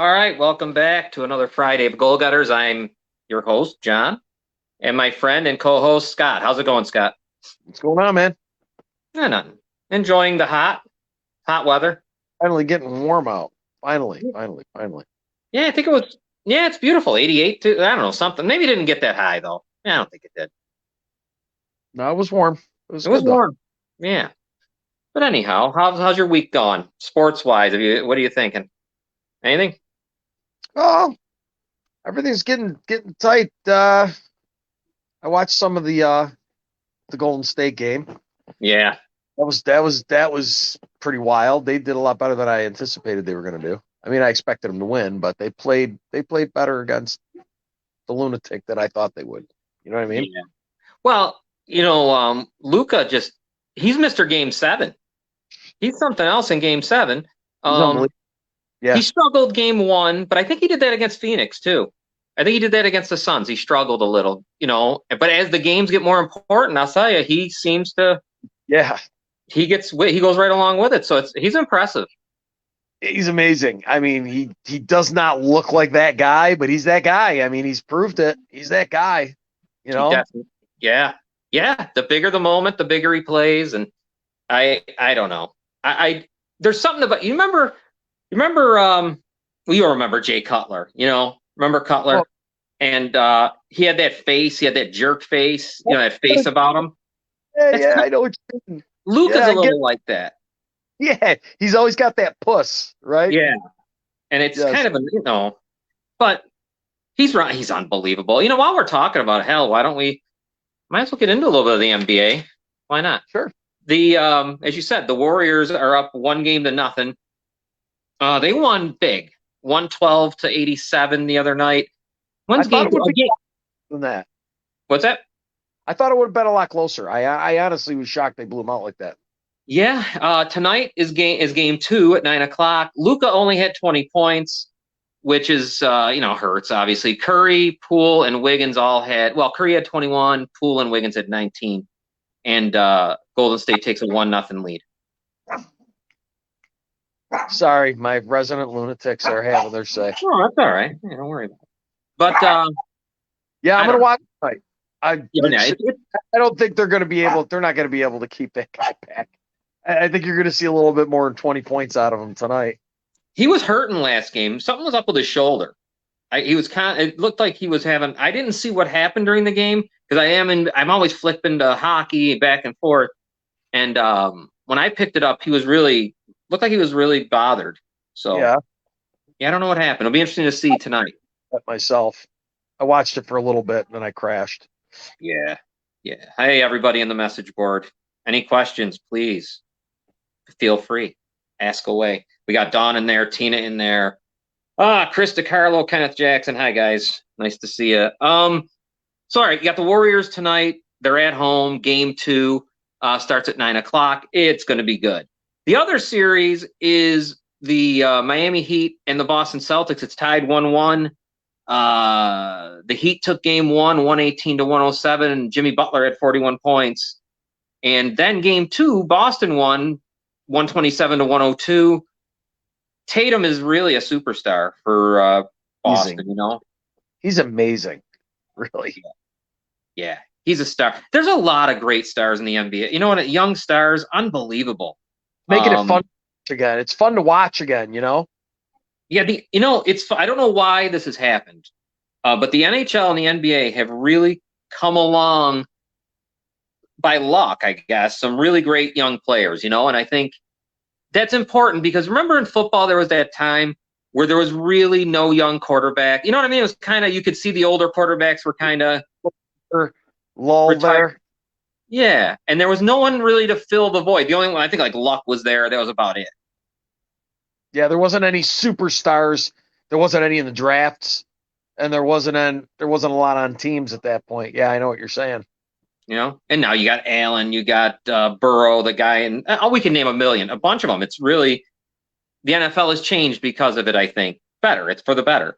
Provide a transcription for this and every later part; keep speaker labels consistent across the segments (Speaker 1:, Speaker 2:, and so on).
Speaker 1: All right, welcome back to another Friday of Goal Getters. I'm your host, John, and my friend and co-host, Scott. How's it going, Scott?
Speaker 2: What's going on, man?
Speaker 1: Nothing. Enjoying the hot weather.
Speaker 2: Finally getting warm out. Finally.
Speaker 1: Yeah, I think it was. Yeah, it's beautiful. 88 to, I don't know, something. Maybe it didn't get that high though. Yeah, I don't think it did.
Speaker 2: No, it was warm. It was
Speaker 1: It was
Speaker 2: good though.
Speaker 1: warm. Yeah. But anyhow, how's your week going? Sports wise, what are you thinking? Anything?
Speaker 2: Oh, everything's getting tight. I watched some of the Golden State game.
Speaker 1: Yeah.
Speaker 2: That was pretty wild. They did a lot better than I anticipated they were going to do. I mean, I expected them to win, but they played better against the lunatic than I thought they would. You know what I mean?
Speaker 1: Yeah. Well, Luca he's Mr. Game 7. He's something else in Game 7.
Speaker 2: He's
Speaker 1: Um,
Speaker 2: unbelievable.
Speaker 1: he
Speaker 2: Yeah,
Speaker 1: struggled Game 1, but I think he did that against Phoenix too. I think he did that against the Suns. He struggled a little, but as the games get more important, I'll tell you, he seems to
Speaker 2: yeah.
Speaker 1: he goes right along with it. So he's impressive.
Speaker 2: He's amazing. I mean, he does not look like that guy, but he's that guy. I mean, he's proved it. He's that guy. You
Speaker 1: He
Speaker 2: know?
Speaker 1: definitely, yeah, yeah. The bigger the moment, the bigger he plays, and I don't know. I there's something about you remember well, you'll remember Jay Cutler, remember
Speaker 2: Oh,
Speaker 1: Cutler? And he had that face, he had that jerk face, that face about him.
Speaker 2: yeah,
Speaker 1: That's
Speaker 2: yeah.
Speaker 1: kind
Speaker 2: I know what you mean.
Speaker 1: Luca's
Speaker 2: Yeah,
Speaker 1: a
Speaker 2: I get.
Speaker 1: little like that.
Speaker 2: Yeah, he's always got that puss, right?
Speaker 1: Yeah. And it's kind
Speaker 2: Yes.
Speaker 1: of but he's right, he's unbelievable. While we're talking about hell, why don't we might as well get into a little bit of the NBA? Why not?
Speaker 2: Sure.
Speaker 1: The as you said, the Warriors are up 1 game to nothing. They won big, 112-87 the other night.
Speaker 2: I
Speaker 1: When's
Speaker 2: thought
Speaker 1: game
Speaker 2: it would be
Speaker 1: again?
Speaker 2: closer than that.
Speaker 1: What's that?
Speaker 2: I thought it would have been a lot closer. I honestly was shocked they blew him out like that.
Speaker 1: Yeah, tonight is game 2 at 9 o'clock. Luca only had 20 points, which is hurts obviously. Curry, Poole, and Wiggins all had Curry had 21, Poole and Wiggins had 19, and Golden State takes a 1-0 lead.
Speaker 2: Sorry, my resident lunatics are having their say.
Speaker 1: Oh, that's all right. Yeah, don't worry about it. But
Speaker 2: Yeah, I'm
Speaker 1: I
Speaker 2: gonna
Speaker 1: don't know.
Speaker 2: watch tonight. I
Speaker 1: Yeah, no,
Speaker 2: I don't think they're gonna be able. They're not gonna be able to keep that guy back. I think you're gonna see a little bit more than 20 points out of him tonight.
Speaker 1: he was hurting last game. Something was up with his shoulder. He was it looked like he was having. I didn't see what happened during the game because I'm always flipping to hockey back and forth. And when I picked it up, he was really looked like he was really bothered. So
Speaker 2: Yeah,
Speaker 1: yeah, I don't know what happened. It'll be interesting to see tonight.
Speaker 2: myself. I watched it for a little bit and then I crashed.
Speaker 1: Yeah, yeah. Hey, everybody in the message board. Any questions, please feel free. Ask away. We got Dawn in there, Tina in there. Chris DiCarlo, Kenneth Jackson. Hi guys, nice to see you. Sorry, you got the Warriors tonight. They're at home. Game 2 starts at 9 o'clock. It's going to be good. The other series is the Miami Heat and the Boston Celtics. It's tied 1-1. The Heat took game 1, 118-107, and Jimmy Butler had 41 points. And then game 2, Boston won 127-102. Tatum is really a superstar for
Speaker 2: Amazing.
Speaker 1: Boston.
Speaker 2: He's amazing, really.
Speaker 1: Yeah, he's a star. There's a lot of great stars in the NBA. You know what? Young stars, unbelievable.
Speaker 2: Making it
Speaker 1: Um,
Speaker 2: fun again. It's fun to watch again.
Speaker 1: yeah, it's I don't know why this has happened, but the NHL and the NBA have really come along by luck, I guess. Some really great young players, and I think that's important because remember in football there was that time where there was really no young quarterback. You know what I mean? It was kind of you could see the older quarterbacks were kind of
Speaker 2: Or lull
Speaker 1: retired.
Speaker 2: there.
Speaker 1: Yeah, and there was no one really to fill the void. The only one I think like Luck was there. That was about it.
Speaker 2: Yeah, there wasn't any superstars. There wasn't any in the drafts, and there wasn't a lot on teams at that point. Yeah, I know what you're saying.
Speaker 1: And now you got Allen, you got Burrow, the guy, and we can name a bunch of them. It's really the NFL has changed because of it. I think better. It's for the better.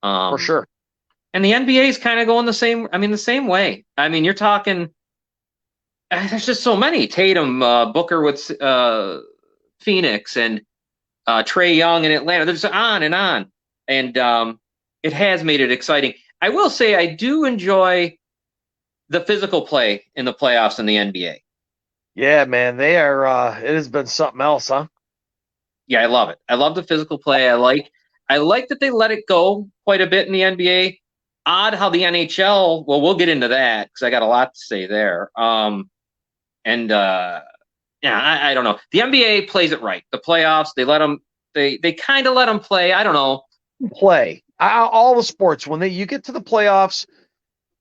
Speaker 2: For
Speaker 1: Um,
Speaker 2: sure.
Speaker 1: and the NBA is kind of going the same. I mean, the same way. I mean, you're talking. There's just so many. Tatum, Booker with Phoenix, and Trey Young in Atlanta. There's on and on. and it has made it exciting. I will say I do enjoy the physical play in the playoffs in the NBA.
Speaker 2: Yeah, man, they are. It has been something else, huh?
Speaker 1: Yeah, I love it. I love the physical play. I like that they let it go quite a bit in the NBA. Odd how the NHL. Well, we'll get into that because I got a lot to say there. And yeah, I don't know. The NBA plays it right. The playoffs, they let them. They kind of let them play. I don't know.
Speaker 2: Play all the sports when you get to the playoffs.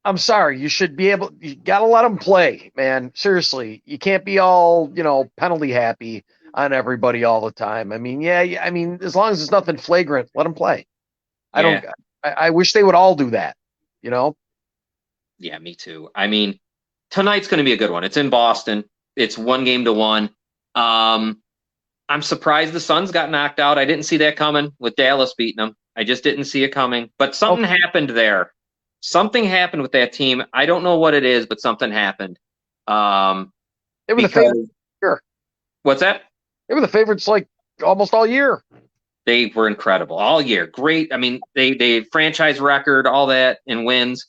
Speaker 2: I'm sorry, you should be able. You got to let them play, man. Seriously, you can't be all penalty happy on everybody all the time. I mean, yeah. I mean, as long as it's nothing flagrant, let them play. I
Speaker 1: Yeah,
Speaker 2: don't. I wish they would all do that. You know.
Speaker 1: yeah, me too. I mean, tonight's going to be a good one. It's in Boston. It's 1-1. I'm surprised the Suns got knocked out. I didn't see that coming with Dallas beating them. I just didn't see it coming. But something happened there. Something happened with that team. I don't know what it is, but something happened.
Speaker 2: They were the favorites. Sure.
Speaker 1: What's that?
Speaker 2: They were the favorites like almost all year.
Speaker 1: They were incredible all year. Great. I mean, they franchise record, all that in wins.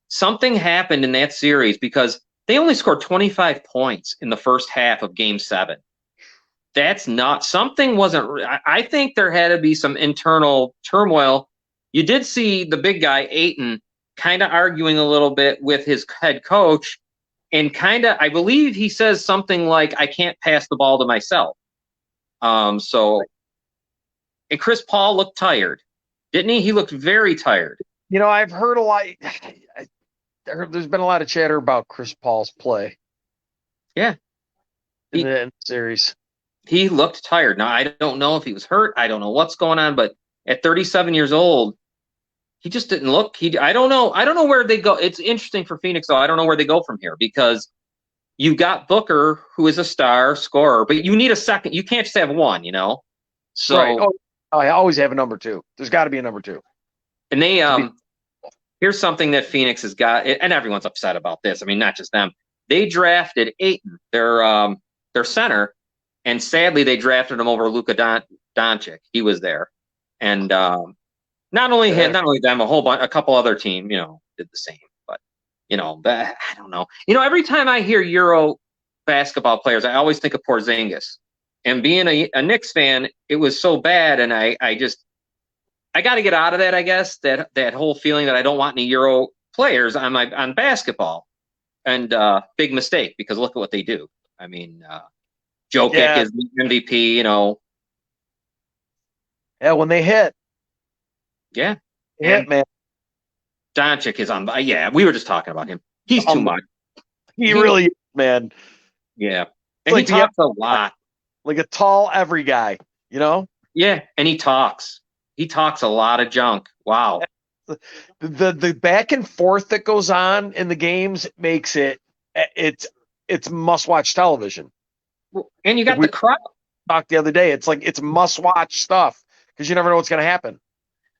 Speaker 1: Something happened in that series because they only scored 25 points in the first half of Game 7. That's not something wasn't. I think there had to be some internal turmoil. You did see the big guy Ayton kind of arguing a little bit with his head coach, and kind of I believe he says something like, "I can't pass the ball to myself." So, and Chris Paul looked tired, didn't he? He looked very tired.
Speaker 2: I've heard a lot. There's been a lot of chatter about Chris Paul's play.
Speaker 1: Yeah,
Speaker 2: in the series.
Speaker 1: He looked tired. Now, I don't know if he was hurt. I don't know what's going on, but at 37 years old, he just didn't look. I don't know. I don't know where they go. It's interesting for Phoenix, though. I don't know where they go from here because you got Booker, who is a star scorer, but you need a second. You can't just have one, So
Speaker 2: right. I always have a number 2. There's got to be a number 2.
Speaker 1: And they here's something that Phoenix has got, and everyone's upset about this. I mean, not just them. They drafted Ayton, their center. And sadly, they drafted him over Luka Doncic. He was there, and not only him, not only them, a couple other teams, did the same. But I don't know. Every time I hear Euro basketball players, I always think of Porzingis. And being a Knicks fan, it was so bad, and I got to get out of that. I guess that whole feeling that I don't want any Euro players on basketball, and big mistake because look at what they do. I mean. Jokic is the MVP,
Speaker 2: Yeah, when they hit.
Speaker 1: Yeah.
Speaker 2: Man.
Speaker 1: Doncic is on. Yeah, we were just talking about him. He's too much.
Speaker 2: He really is, man.
Speaker 1: Yeah. And he talks a lot.
Speaker 2: Like a tall every guy,
Speaker 1: Yeah, and he talks. He talks a lot of junk. Wow.
Speaker 2: The back and forth that goes on in the games makes it's must-watch television.
Speaker 1: And you got the crowd.
Speaker 2: Talked the other day. It's like it's must-watch stuff because you never know what's going to happen.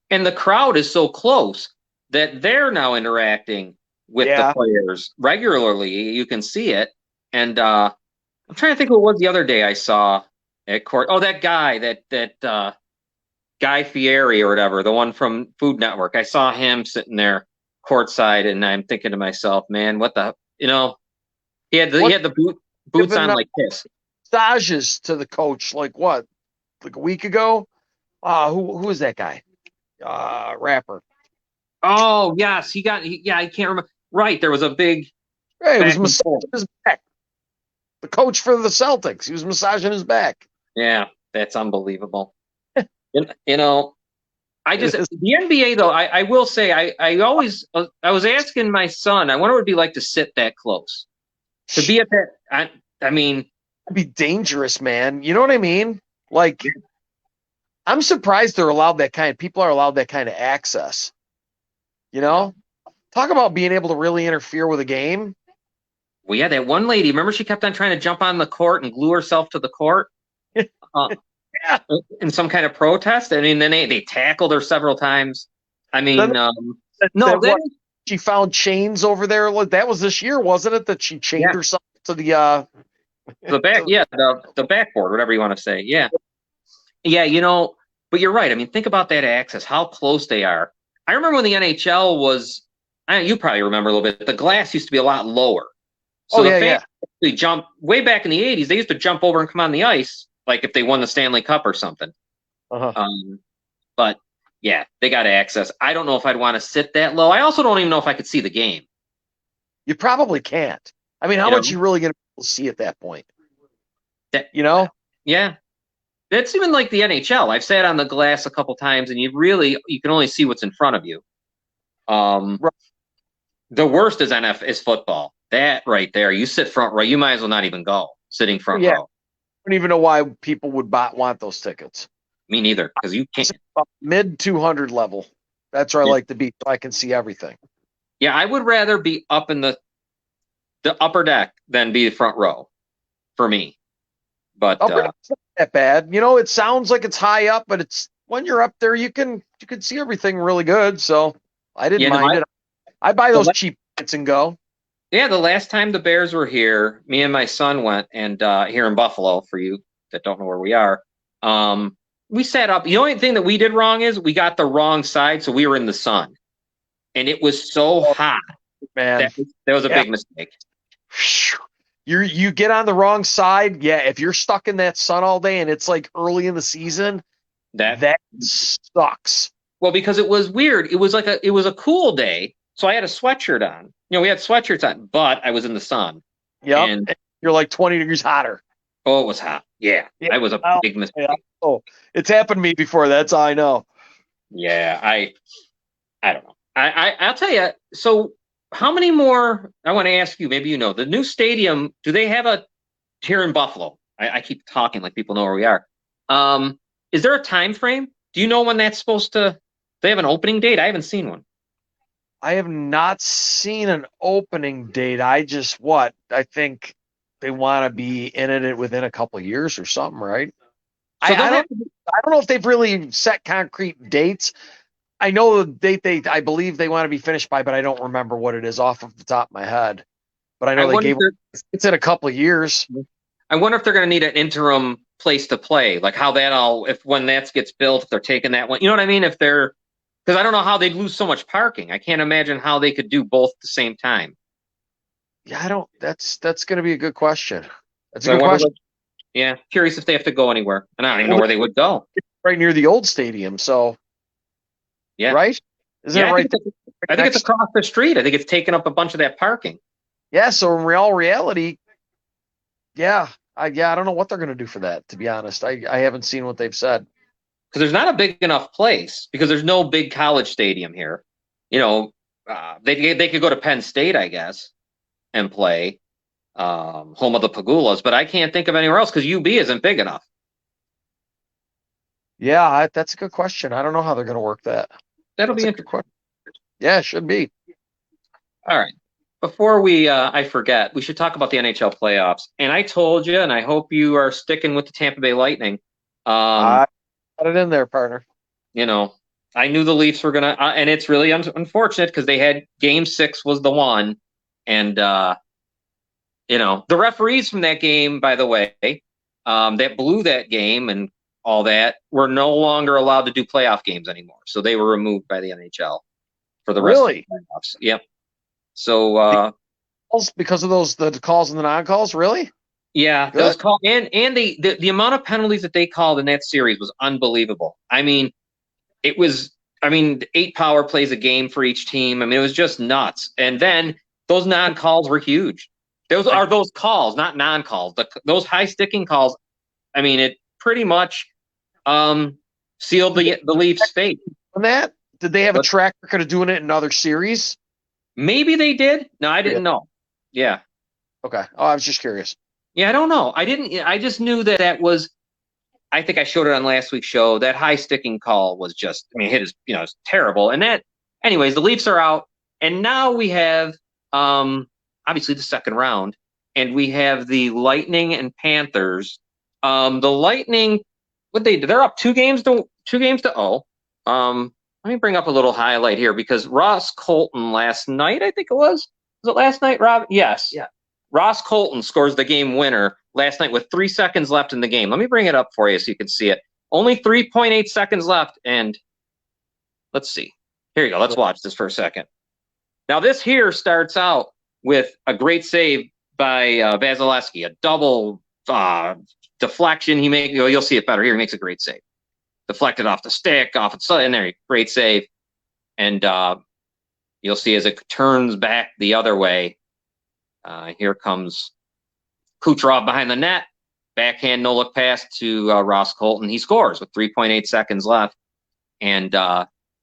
Speaker 1: And the crowd is so close that they're now interacting with the players regularly. You can see it. And I'm trying to think who it was the other day I saw at court. Oh, that guy, that Guy Fieri or whatever, the one from Food Network. I saw him sitting there courtside, and I'm thinking to myself, man, what the, he had the boots on like this.
Speaker 2: Massages to the coach, like what? Like a week ago? Who is that guy? Rapper.
Speaker 1: Oh yes, I can't remember. Right, there was a big.
Speaker 2: Hey, he was massaging his back. The coach for the Celtics, he was massaging his back.
Speaker 1: Yeah, that's unbelievable. I just the NBA though. I will say I was asking my son. I wonder what it'd be like to sit that close, to be at that. I mean.
Speaker 2: Be dangerous, man. You know what I mean? Like, I'm surprised they're allowed that kind. People are allowed that kind of access. Talk about being able to really interfere with a game.
Speaker 1: Well, yeah, that one lady. Remember, she kept on trying to jump on the court and glue herself to the court. In some kind of protest. I mean, then they tackled her several times. I mean,
Speaker 2: she found chains over there. That was this year, wasn't it? That she chained herself to the.
Speaker 1: The back, the backboard, whatever you want to say. Yeah. But you're right. I mean, think about that access, how close they are. I remember when the NHL was, you probably remember a little bit, the glass used to be a lot lower. So
Speaker 2: Oh
Speaker 1: the
Speaker 2: yeah,
Speaker 1: fans
Speaker 2: yeah.
Speaker 1: actually jump way back in the 80s, they used to jump over and come on the ice, like if they won the Stanley Cup or something.
Speaker 2: Uh-huh.
Speaker 1: But yeah, they got access. I don't know if I'd want to sit that low. I also don't even know if I could see the game.
Speaker 2: You probably can't. I mean, how
Speaker 1: You know,
Speaker 2: much you really gonna be able to see at that point?
Speaker 1: that,
Speaker 2: You know?
Speaker 1: yeah, that's even like the NHL. I've sat on the glass a couple times, and you can only see what's in front of you. Um,
Speaker 2: Right.
Speaker 1: the worst is is football. That right there, you sit front row, you might as well not even go sitting front
Speaker 2: Yeah. I
Speaker 1: row.
Speaker 2: don't even know why people would want those tickets.
Speaker 1: Me neither, because you can't.
Speaker 2: Mid 200 level. That's where I
Speaker 1: Yeah.
Speaker 2: like to be, so I can see everything.
Speaker 1: Yeah, I would rather be up in the upper deck than be the front row for me. But
Speaker 2: Upper deck's not that bad. You know, it sounds like it's high up, but it's when you're up there, you can see everything really good. So I didn't
Speaker 1: yeah, no,
Speaker 2: mind it. I buy those
Speaker 1: the,
Speaker 2: cheap tickets and go.
Speaker 1: yeah, the last time the Bears were here, me and my son went, and here in Buffalo, for you that don't know where we are, we sat up. The only thing that we did wrong is we got the wrong side, so we were in the sun, and it was so
Speaker 2: Oh,
Speaker 1: hot
Speaker 2: man.
Speaker 1: that was a
Speaker 2: Yeah.
Speaker 1: big mistake.
Speaker 2: You get on the wrong side. Yeah, if you're stuck in that sun all day and it's like early in the season,
Speaker 1: That
Speaker 2: that sucks.
Speaker 1: Well, because it was weird. It was a cool day, so I had a sweatshirt on. You know, we had sweatshirts on, but I was in the sun,
Speaker 2: Yep.
Speaker 1: and
Speaker 2: You're like 20 degrees hotter.
Speaker 1: oh, it was hot. Yeah,
Speaker 2: Yeah.
Speaker 1: that was a
Speaker 2: Oh,
Speaker 1: big mistake.
Speaker 2: yeah. Oh, it's happened to me before. That's all I know.
Speaker 1: Yeah, I don't know. I'll tell you. So, how many more? I want to ask you. Maybe you know the new stadium. Do they have a here in Buffalo? I keep talking like people know where we are. Is there a time frame? Do you know when that's supposed to? They have an opening date. I haven't seen one.
Speaker 2: I have not seen an opening date. I think they want to be in it within a couple of years or something, right?
Speaker 1: So they'll have.
Speaker 2: I don't know if they've really set concrete dates. I know the date I believe they want to be finished by, but I don't remember what it is off of the top of my head. But I know
Speaker 1: I wonder.
Speaker 2: It's in a couple of years.
Speaker 1: I wonder if they're going to need an interim place to play, like how that all, if when that gets built, if they're taking that one, you know what I mean? If they're, because I don't know how they'd lose so much parking. I can't imagine how they could do both at the same time.
Speaker 2: Yeah, I don't. That's going to be a good question. That's a
Speaker 1: So I
Speaker 2: good
Speaker 1: wonder
Speaker 2: question.
Speaker 1: yeah, curious if they have to go anywhere. And I don't even know where they would go.
Speaker 2: Right near the old stadium, so
Speaker 1: Yeah.
Speaker 2: right? Isn't
Speaker 1: Yeah,
Speaker 2: it right?
Speaker 1: I think it's across the street. I think it's taken up a bunch of that parking.
Speaker 2: Yeah. So in real reality, yeah, I don't know what they're going to do for that. To be honest, I haven't seen what they've said.
Speaker 1: Because there's not a big enough place because there's no big college stadium here. You know, they could go to Penn State, I guess, and play home of the Pagulas, but I can't think of anywhere else because UB isn't big enough.
Speaker 2: Yeah, that's a good question. I don't know how they're going to work that.
Speaker 1: That'll
Speaker 2: That's
Speaker 1: be
Speaker 2: a good
Speaker 1: interesting.
Speaker 2: question. Yeah, it should be.
Speaker 1: All right. Before I forget, we should talk about the NHL playoffs. And I told you, and I hope you are sticking with the Tampa Bay Lightning.
Speaker 2: I got it in there, partner.
Speaker 1: You know, I knew the Leafs were gonna, and it's really unfortunate because they had Game 6 was the one, and you know, the referees from that game, by the way, that blew that game and all that, were no longer allowed to do playoff games anymore. So they were removed by the NHL for the rest of the playoffs. Yep. So
Speaker 2: because of the calls and the non-calls, really?
Speaker 1: yeah,
Speaker 2: Good.
Speaker 1: those call and the amount of penalties that they called in that series was unbelievable. I mean, it was 8 power plays a game for each team. I mean, it was just nuts. And then those non-calls were huge. Those are those calls, not non-calls. Those high sticking calls. I mean, it pretty much sealed the Leafs' fate.
Speaker 2: On that, did they have a track record of doing it in other series?
Speaker 1: Maybe they did. No, I didn't know. Yeah.
Speaker 2: Okay. Oh, I was just curious.
Speaker 1: Yeah, I don't know. I didn't. I just knew that was. I think I showed it on last week's show. That high sticking call was just. I mean, hit is it's terrible. And that, anyways, the Leafs are out, and now we have obviously the second round, and we have the Lightning and Panthers. The Lightning, what they they're up 2-0. Let me bring up a little highlight here because Ross Colton last night, I think it was it last night, Rob? Yes.
Speaker 2: Yeah.
Speaker 1: Ross Colton scores the game winner last night with 3 seconds left in the game. Let me bring it up for you so you can see it. Only 3.8 seconds left. And let's see. Here you go. Let's watch this for a second. Now, this here starts out with a great save by Vasilevsky, a double deflection. You'll see it better here. He makes a great save. Deflected off the stick, and there, great save. And you'll see as it turns back the other way, here comes Kucherov behind the net. Backhand no-look pass to Ross Colton. He scores with 3.8 seconds left. And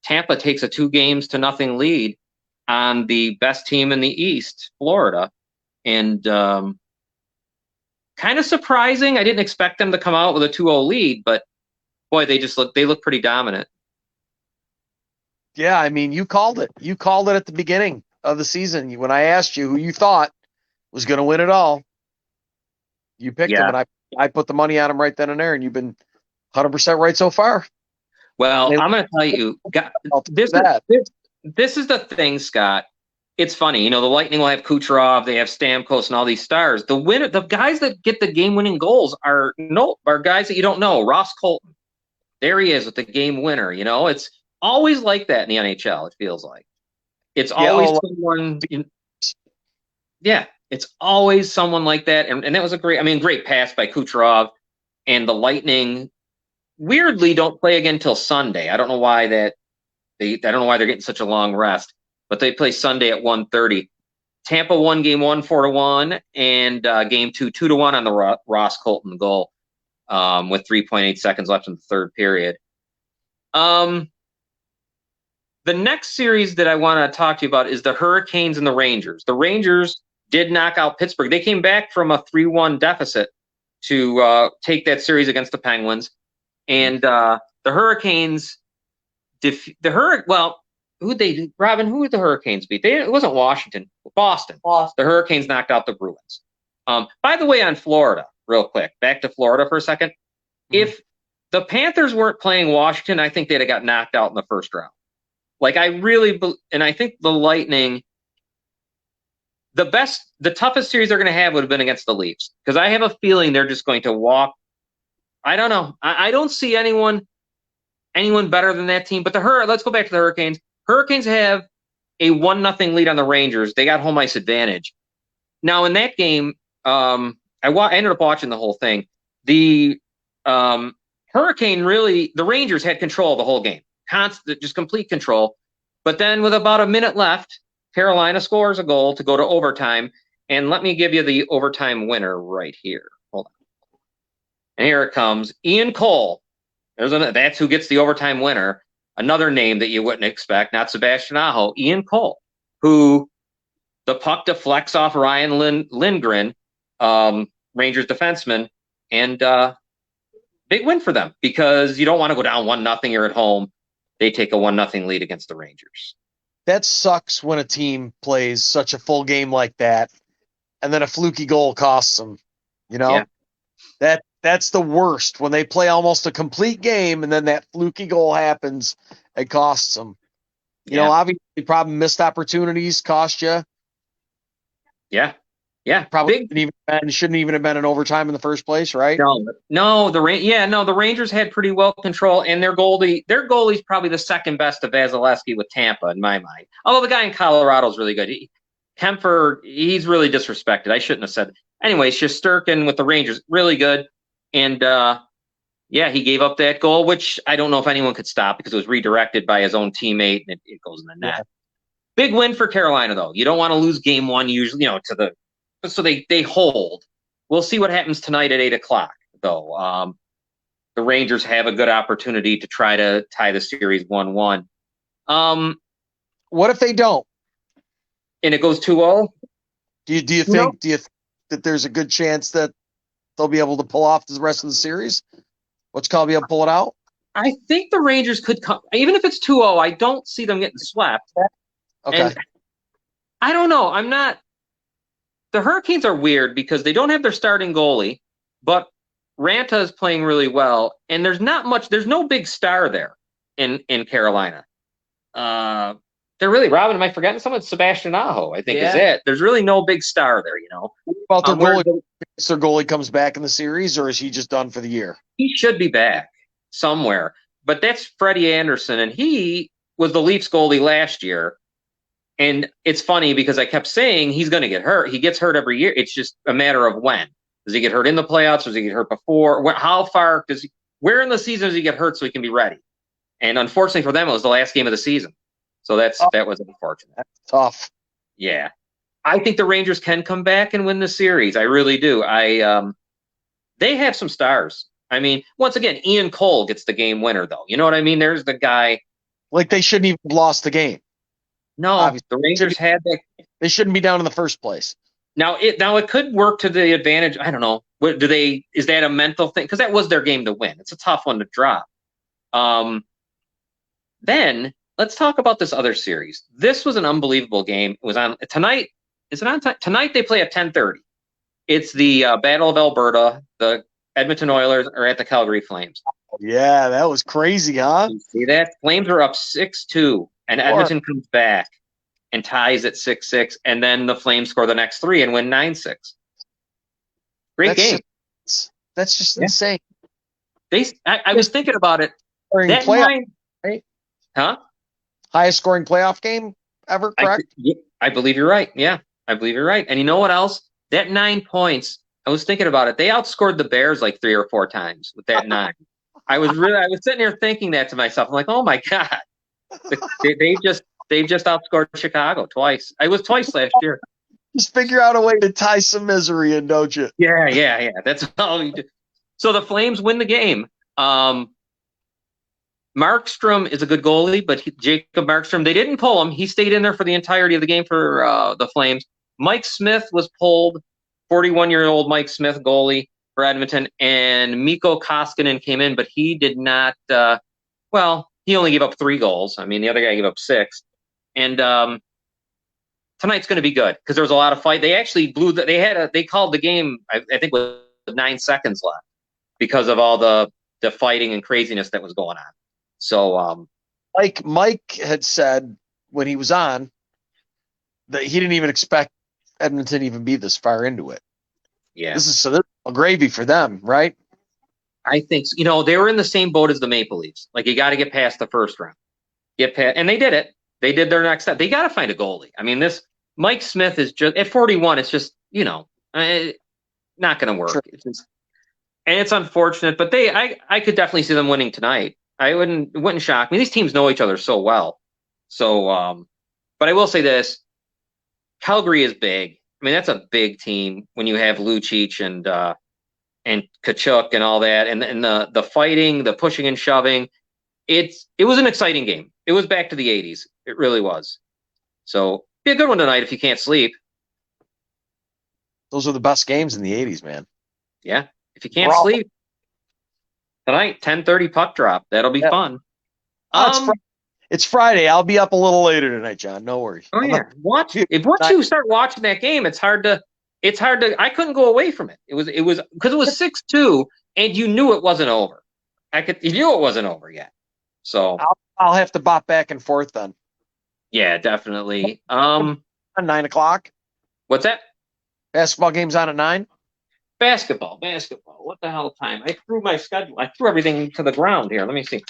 Speaker 1: Tampa takes a 2-0 lead on the best team in the East, Florida. And kind of surprising. I didn't expect them to come out with a 2-0 lead, but boy, they look pretty dominant.
Speaker 2: Yeah, I mean, you called it. You called it at the beginning of the season when I asked you who you thought was going to win it all. You picked them, and I put the money on them right then and there, and you've been 100% right so far.
Speaker 1: Well, I'm going to tell you, this is the thing, Scott. It's funny, the Lightning will have Kucherov, they have Stamkos, and all these stars. The guys that get the game-winning goals are guys that you don't know. Ross Colton, there he is with the game winner. It's always like that in the NHL. It feels like it's always someone. It's always someone like that, and that was a great pass by Kucherov, and the Lightning weirdly don't play again till Sunday. I don't know why I don't know why they're getting such a long rest, but they play Sunday at 1:30. Tampa won game 1 4-1, and game 2 2-1 on the Ross Colton goal, with 3.8 seconds left in the third period. The next series that I want to talk to you about is the Hurricanes and the Rangers. The Rangers did knock out Pittsburgh. They came back from a 3-1 deficit to take that series against the Penguins. And the Hurricanes, who did the Hurricanes beat? It wasn't Washington, Boston. The Hurricanes knocked out the Bruins. By the way, on Florida, real quick, back to Florida for a second. If the Panthers weren't playing Washington, I think they'd have got knocked out in the first round. And I think the Lightning, the toughest series they're going to have would have been against the Leafs, because I have a feeling they're just going to walk. I don't know. I don't see anyone better than that team. But let's go back to the Hurricanes. Hurricanes have a 1-0 lead on the Rangers. They got home ice advantage. Now in that game, I ended up watching the whole thing. The the Rangers had control of the whole game. Just complete control. But then with about a minute left, Carolina scores a goal to go to overtime. And let me give you the overtime winner right here. Hold on. And here it comes. Ian Cole. That's who gets the overtime winner. Another name that you wouldn't expect, not Sebastian Aho. Ian Cole, who the puck deflects off Ryan Lindgren, Rangers defenseman, and big win for them, because you don't want to go down 1-0. You're at home. They take a 1-0 lead against the Rangers.
Speaker 2: That sucks when a team plays such a full game like that, and then a fluky goal costs them.
Speaker 1: Yeah.
Speaker 2: That's the worst, when they play almost a complete game and then that fluky goal happens and costs them. Obviously, probably missed opportunities cost you.
Speaker 1: Yeah.
Speaker 2: Probably shouldn't even have been in overtime in the first place, right?
Speaker 1: No, the Rangers had pretty well control, and their goalie's probably the second best of Vasilevsky with Tampa in my mind. Although the guy in Colorado is really good. Kemper, he's really disrespected. I shouldn't have said. Anyway, Shesterkin with the Rangers, really good. And he gave up that goal, which I don't know if anyone could stop, because it was redirected by his own teammate, and it goes in the net. Yeah. Big win for Carolina, though. You don't want to lose game 1 usually, so they hold. We'll see what happens tonight at 8:00, though. The Rangers have a good opportunity to try to tie the series 1-1.
Speaker 2: What if they don't?
Speaker 1: And it goes 2-0?
Speaker 2: Do you think that there's a good chance that they'll be able to pull off the rest of the series? What's called be able to pull it out?
Speaker 1: I think the Rangers could come, even if it's 2-0. I don't see them getting swept.
Speaker 2: Okay.
Speaker 1: And I don't know. The Hurricanes are weird because they don't have their starting goalie, but Ranta is playing really well, and there's no big star there in Carolina. They're really, Robin, am I forgetting someone? Sebastian Aho, I think, is it. There's really no big star there,
Speaker 2: What about their goalie? Their goalie comes back in the series, or is he just done for the year?
Speaker 1: He should be back. somewhere. But that's Freddie Anderson, and he was the Leafs goalie last year. And it's funny because I kept saying he's going to get hurt. He gets hurt every year. It's just a matter of when. Does he get hurt in the playoffs? Does he get hurt before? How far does he? Where in the season does he get hurt so he can be ready? And unfortunately for them, it was the last game of the season. So that was unfortunate.
Speaker 2: That's tough.
Speaker 1: Yeah. I think the Rangers can come back and win the series. I really do. They have some stars. I mean, once again, Ian Cole gets the game winner, though. You know what I mean? There's the guy.
Speaker 2: Like they shouldn't even have lost the game.
Speaker 1: No,
Speaker 2: Obviously.
Speaker 1: the Rangers had that.
Speaker 2: They shouldn't be down in the first place.
Speaker 1: Now it could work to the advantage. I don't know. Is that a mental thing? Because that was their game to win. It's a tough one to drop. Then let's talk about this other series. This was an unbelievable game. It was on tonight. Is it on time? Tonight they play at 10:30. It's the Battle of Alberta. The Edmonton Oilers are at the Calgary Flames.
Speaker 2: Yeah, that was crazy, huh?
Speaker 1: You see that? Flames are up 6-2, and Edmonton comes back and ties at 6-6, and then the Flames score the next 3 and win 9-6. Great game.
Speaker 2: That's just insane.
Speaker 1: I was thinking about it.
Speaker 2: That right?
Speaker 1: Huh?
Speaker 2: Highest scoring playoff game ever, correct?
Speaker 1: I believe you're right. Yeah, I believe you're right. And you know what else? That 9 points, I was thinking about it. They outscored the Bears like 3 or 4 times with that 9. I was sitting there thinking that to myself. I'm like, oh my God. They just outscored Chicago twice. I was twice last year.
Speaker 2: Just figure out a way to tie some misery in, don't you?
Speaker 1: Yeah. That's all you do. So the Flames win the game. Markstrom is a good goalie, but Jacob Markstrom, they didn't pull him. He stayed in there for the entirety of the game for the Flames. Mike Smith was pulled, 41-year-old Mike Smith goalie for Edmonton, and Mikko Koskinen came in, but he did not. He only gave up 3 goals. I mean, the other guy gave up 6. And tonight's going to be good because there was a lot of fight. They actually they called the game, I think, with 9 seconds left because of all the fighting and craziness that was going on. So,
Speaker 2: Mike had said when he was on that he didn't even expect Edmonton to even be this far into it.
Speaker 1: Yeah,
Speaker 2: this is a gravy for them, right?
Speaker 1: I think so. You know, they were in the same boat as the Maple Leafs. Like, you got to get past the first round, and they did it. They did their next step. They got to find a goalie. I mean, this Mike Smith is just at 41. It's just not going to work. Sure. And it's unfortunate, but I could definitely see them winning tonight. It wouldn't shock me. These teams know each other so well. So, but I will say this: Calgary is big. I mean, that's a big team when you have Lucic and Tkachuk and all that, and the fighting, the pushing and shoving. It was an exciting game. It was back to the 80s. It really was. So, be a good one tonight if you can't sleep.
Speaker 2: Those are the best games in the 80s, man.
Speaker 1: Yeah. If you can't sleep tonight, 10:30 puck drop. That'll be fun.
Speaker 2: It's Friday. I'll be up a little later tonight, John. No worries.
Speaker 1: Oh yeah. Once you start watching that game, it's hard to. I couldn't go away from it. It was because it was 6-2, and you knew it wasn't over. You knew it wasn't over yet. So
Speaker 2: I'll have to bop back and forth then.
Speaker 1: Yeah, definitely.
Speaker 2: At 9 o'clock.
Speaker 1: What's that?
Speaker 2: Basketball game's on at 9.
Speaker 1: Basketball. What the hell time? I threw my schedule. I threw everything to the ground here. Let me see.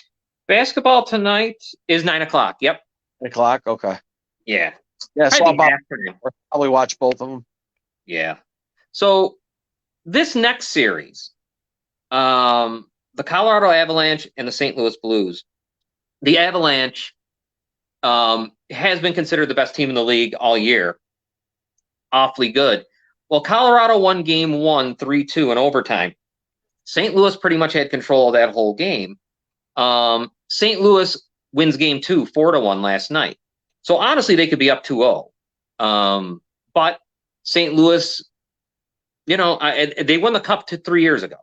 Speaker 1: Basketball tonight is 9 o'clock. Yep.
Speaker 2: 9 o'clock. Okay.
Speaker 1: Yeah.
Speaker 2: Yeah. So I'll probably watch both of them.
Speaker 1: Yeah. So this next series, the Colorado Avalanche and the St. Louis Blues. The Avalanche has been considered the best team in the league all year. Awfully good. Well, Colorado won game 1, 3-2 in overtime. St. Louis pretty much had control of that whole game. St. Louis wins game 2, 4-1 last night. So honestly, they could be up 2-0. But St. Louis, they won the Cup 3 years ago.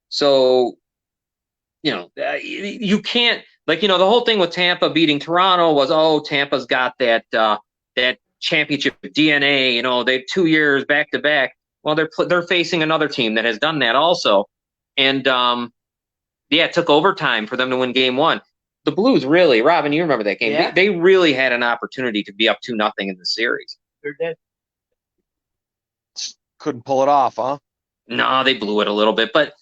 Speaker 1: So, you can't, the whole thing with Tampa beating Toronto was, Tampa's got that championship DNA. They had 2 years back to back. Well, they're facing another team that has done that also, and it took overtime for them to win game 1. The Blues really, Robin, you remember that game? Yeah. They really had an opportunity to be up 2-0 in the series.
Speaker 2: They're dead. Couldn't pull it off, huh?
Speaker 1: No, they blew it a little bit, but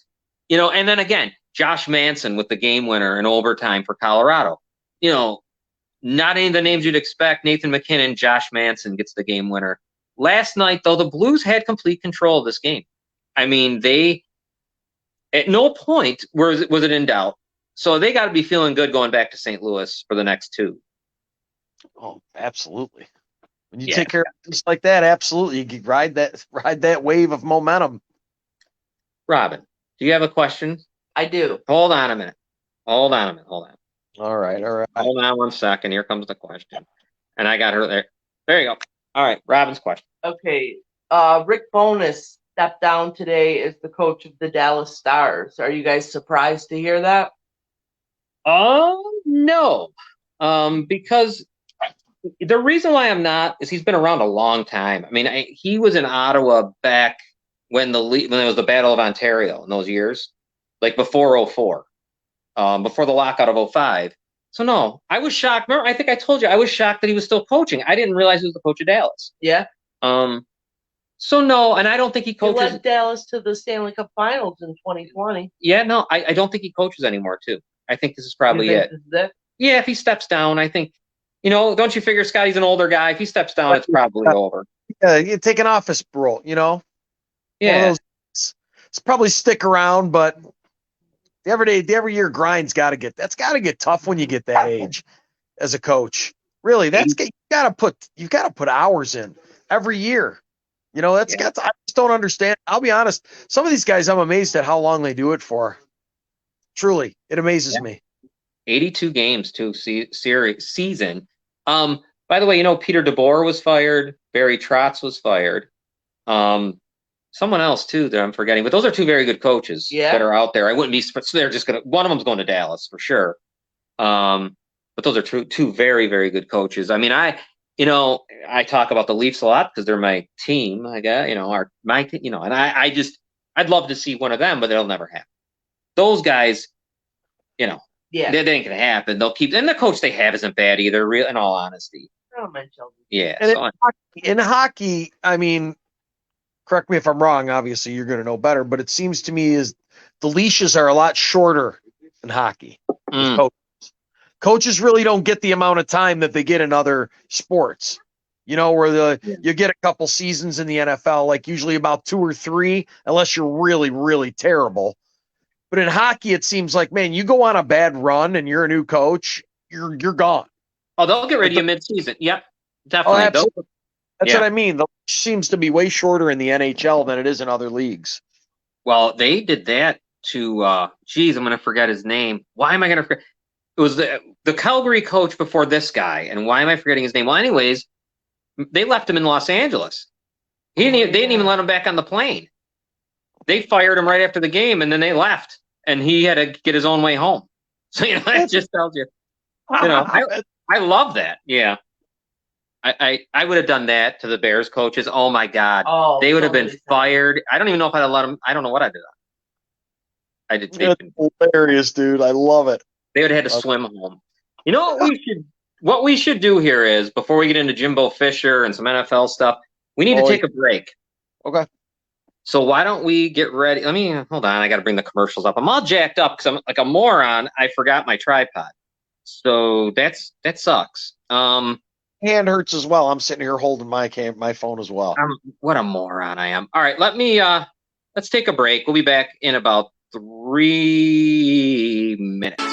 Speaker 1: and then again, Josh Manson with the game winner in overtime for Colorado. Not any of the names you'd expect. Nathan McKinnon, Josh Manson gets the game winner. Last night, though, the Blues had complete control of this game. I mean, they at no point was it in doubt. So they got to be feeling good going back to St. Louis for the next two.
Speaker 2: Oh, absolutely. When you take care of things like that, absolutely, you can ride that wave of momentum.
Speaker 1: Robin, do you have a question?
Speaker 3: I do.
Speaker 1: Hold on a minute. All
Speaker 2: right.
Speaker 1: Hold on 1 second. Here comes the question. And I got her there. There you go. All right, Robin's question.
Speaker 3: Okay. Rick Bowness stepped down today as the coach of the Dallas Stars. Are you guys surprised to hear that?
Speaker 1: No. Because the reason why I'm not is he's been around a long time. I mean, he was in Ottawa back when there was the Battle of Ontario in those years, like before 2004, before the lockout of 2005. So no, I was shocked. Remember, I think I told you I was shocked that he was still coaching. I didn't realize he was the coach of Dallas.
Speaker 3: Yeah.
Speaker 1: So no, and I don't think he coaches.
Speaker 3: He led Dallas to the Stanley Cup Finals in 2020.
Speaker 1: Yeah, no, I don't think he coaches anymore. Too. I think this is probably it.
Speaker 3: This is it.
Speaker 1: Yeah, if he steps down, I think. Don't you figure Scotty's an older guy? If he steps down, it's probably over.
Speaker 2: Yeah, you take an office role.
Speaker 1: Yeah.
Speaker 2: It's probably stick around, but the every year grind's got to get tough when you get that age as a coach. Really, you've got to put hours in every year. I just don't understand. I'll be honest. Some of these guys, I'm amazed at how long they do it for. Truly, it amazes me.
Speaker 1: 82 games season. By the way, Peter DeBoer was fired. Barry Trotz was fired. Someone else too that I'm forgetting, but those are two very good coaches that are out there. I wouldn't be. So they're just one of them's going to Dallas for sure. But those are two very, very good coaches. I mean, I talk about the Leafs a lot because they're my team. I guess my team. And I'd love to see one of them, but it'll never happen. Those guys, that ain't gonna happen. They'll keep, and the coach they have isn't bad either. Real, in all honesty. Yeah.
Speaker 2: And in hockey, I mean, correct me if I'm wrong. Obviously, you're going to know better, but it seems to me is the leashes are a lot shorter in hockey. Coaches really don't get the amount of time that they get in other sports. Where you get a couple seasons in the NFL, like usually about 2 or 3, unless you're really, really terrible. But in hockey, it seems like, man, you go on a bad run and you're a new coach, you're gone.
Speaker 1: Oh, they'll get rid of you mid-season. Yep, definitely.
Speaker 2: That's what I mean. The leash seems to be way shorter in the NHL than it is in other leagues.
Speaker 1: Well, they did that to, I'm going to forget his name. Why am I going to forget? It was the Calgary coach before this guy, and why am I forgetting his name? Well, anyways, they left him in Los Angeles. They didn't even let him back on the plane. They fired him right after the game, and then they left, and he had to get his own way home. So that just tells you. I love that. Yeah, I would have done that to the Bears coaches. Oh my God, they would have been fired. I don't even know if I'd have let them. I don't know what I'd do. I did.
Speaker 2: That's hilarious, dude. I love it.
Speaker 1: They would have had to swim home. What we should do here is, before we get into Jimbo Fisher and some NFL stuff, we need to take a break.
Speaker 2: Okay.
Speaker 1: So why don't we get ready? Hold on. I got to bring the commercials up. I'm all jacked up because I'm like a moron. I forgot my tripod. So that sucks.
Speaker 2: Hand hurts as well. I'm sitting here holding my phone as well.
Speaker 1: What a moron I am. All right. Let's take a break. We'll be back in about 3 minutes.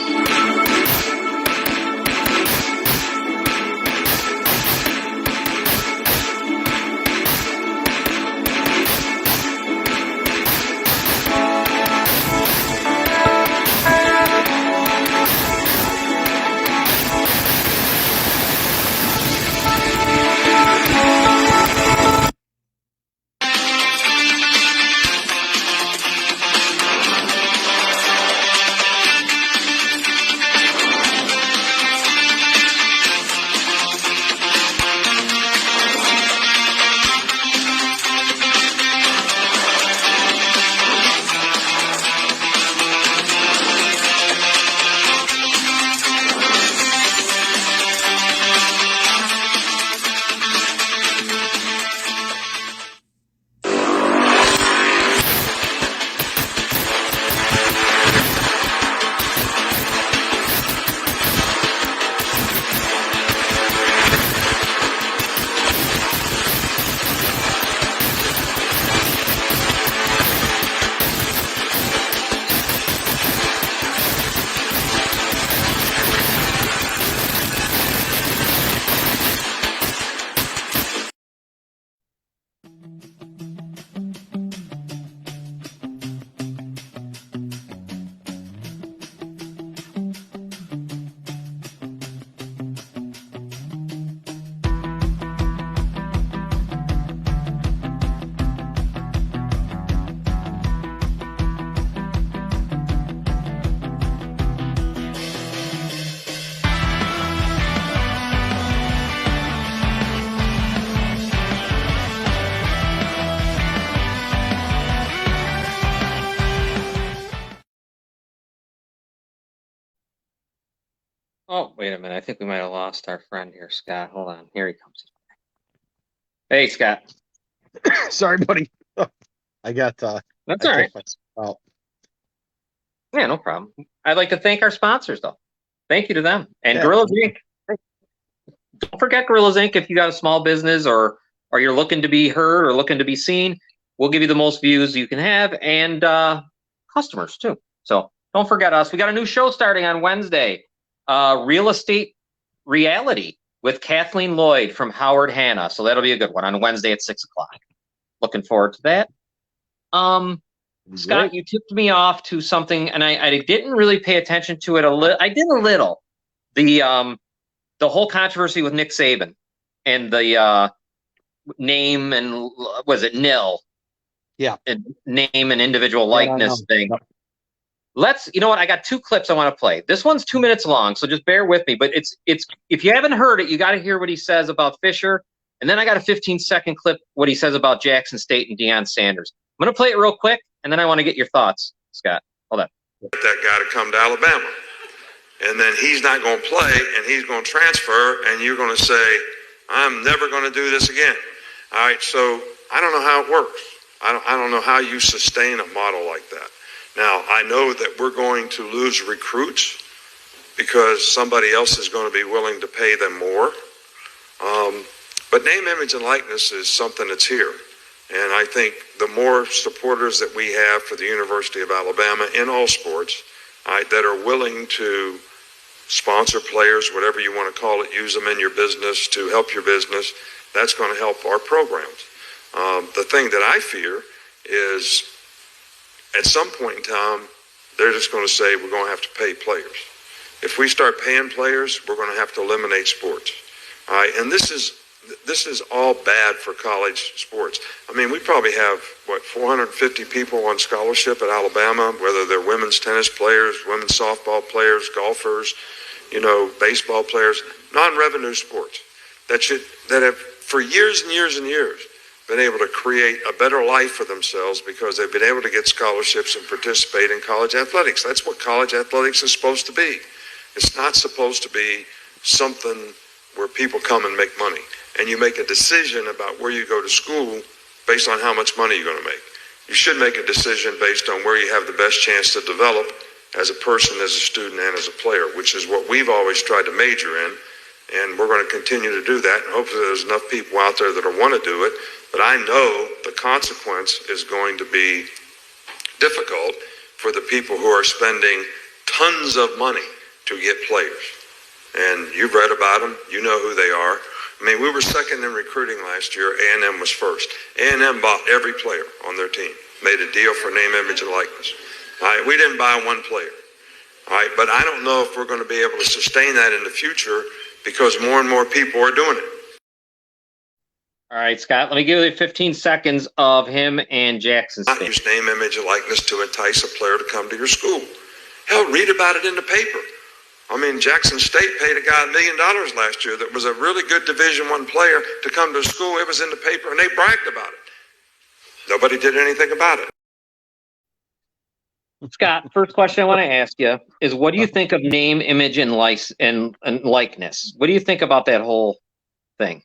Speaker 1: Oh, wait a minute. I think we might have lost our friend here, Scott. Hold on. Here he comes. Hey, Scott.
Speaker 2: Sorry, buddy. I got
Speaker 1: That's
Speaker 2: I
Speaker 1: all right.
Speaker 2: kicked myself out.
Speaker 1: Yeah, no problem. I'd like to thank our sponsors, though. Thank you to them. And
Speaker 2: Yeah.
Speaker 1: Gorillas Inc. Don't forget Gorillas Inc. If you got a small business or you're looking to be heard or looking to be seen, we'll give you the most views you can have and customers too. So don't forget us. We got a new show starting on Wednesday, Real Estate Reality with Kathleen Lloyd from Howard Hanna. So that'll be a good one on Wednesday at 6:00. Looking forward to that. Scott, you tipped me off to something, and I didn't really pay attention to it. I did a little. The whole controversy with Nick Saban and the name and was it nil?
Speaker 2: Yeah.
Speaker 1: And name and individual likeness thing. You know what? I got 2 clips I want to play. This one's 2 minutes long, so just bear with me. But it's if you haven't heard it, you got to hear what he says about Fisher, and then I got a 15-second clip what he says about Jackson State and Deion Sanders. I'm gonna play it real quick, and then I want to get your thoughts, Scott. Hold on.
Speaker 4: That guy to come to Alabama, and then he's not going to play, and he's going to transfer, and you're going to say, "I'm never going to do this again." All right, so I don't know how it works. I don't know how you sustain a model like that. Now, I know that we're going to lose recruits because somebody else is going to be willing to pay them more. But name, image, and likeness is something that's here. And I think the more supporters that we have for the University of Alabama in all sports that are willing to sponsor players, whatever you want to call it, use them in your business to help your business, that's going to help our programs. The thing that I fear is at some point in time, they're just going to say we're going to have to pay players. If we start paying players, we're going to have to eliminate sports. All right, and this is all bad for college sports. I mean, we probably have, 450 people on scholarship at Alabama, whether they're women's tennis players, women's softball players, golfers, baseball players, non-revenue sports that have for years and years and years been able to create a better life for themselves because they've been able to get scholarships and participate in college athletics. That's what college athletics is supposed to be. It's not supposed to be something where people come and make money. And you make a decision about where you go to school based on how much money you're going to make. You should make a decision based on where you have the best chance to develop as a person, as a student, and as a player, which is what we've always tried to major in. And we're going to continue to do that. And hopefully there's enough people out there that want to do it. But I know the consequence is going to be difficult for the people who are spending tons of money to get players. And you've read about them. You know who they are. I mean, we were second in recruiting last year. A&M was first. A&M bought every player on their team, made a deal for name, image, and likeness. All right, we didn't buy one player. All right, but I don't know if we're going to be able to sustain that in the future because more and more people are doing it.
Speaker 1: All right, Scott, let me give you 15 seconds of him and Jackson
Speaker 4: Not
Speaker 1: State.
Speaker 4: use name, image, and likeness to entice a player to come to your school. Hell, read about it in the paper. I mean, Jackson State paid a guy $1 million last year that was a really good Division I player to come to school. It was in the paper, and they bragged about it. Nobody did anything about it.
Speaker 1: Scott, first question I want to ask you is what do you think of name, image, and likeness? What do you think about that whole thing?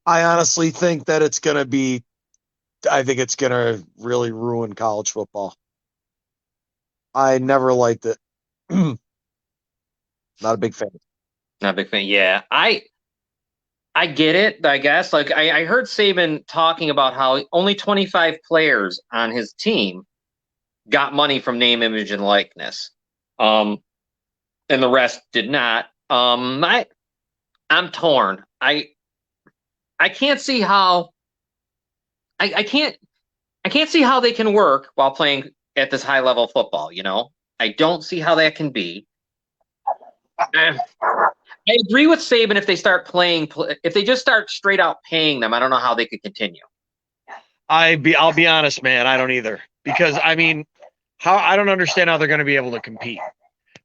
Speaker 2: I honestly think that I think it's going to really ruin college football. I never liked it. Not a big fan.
Speaker 1: Not a big fan. Yeah, I get it, I guess. Like I heard Saban talking about how only 25 players on his team got money from name, image, and likeness. And the rest did not. I'm torn. I can't see how I can't see how they can work while playing at this high level of football, I don't see how that can be. I agree with Saban if they just start straight out paying them, I don't know how they could continue.
Speaker 2: I'll be honest, man, I don't either. Because I mean, I don't understand how they're going to be able to compete.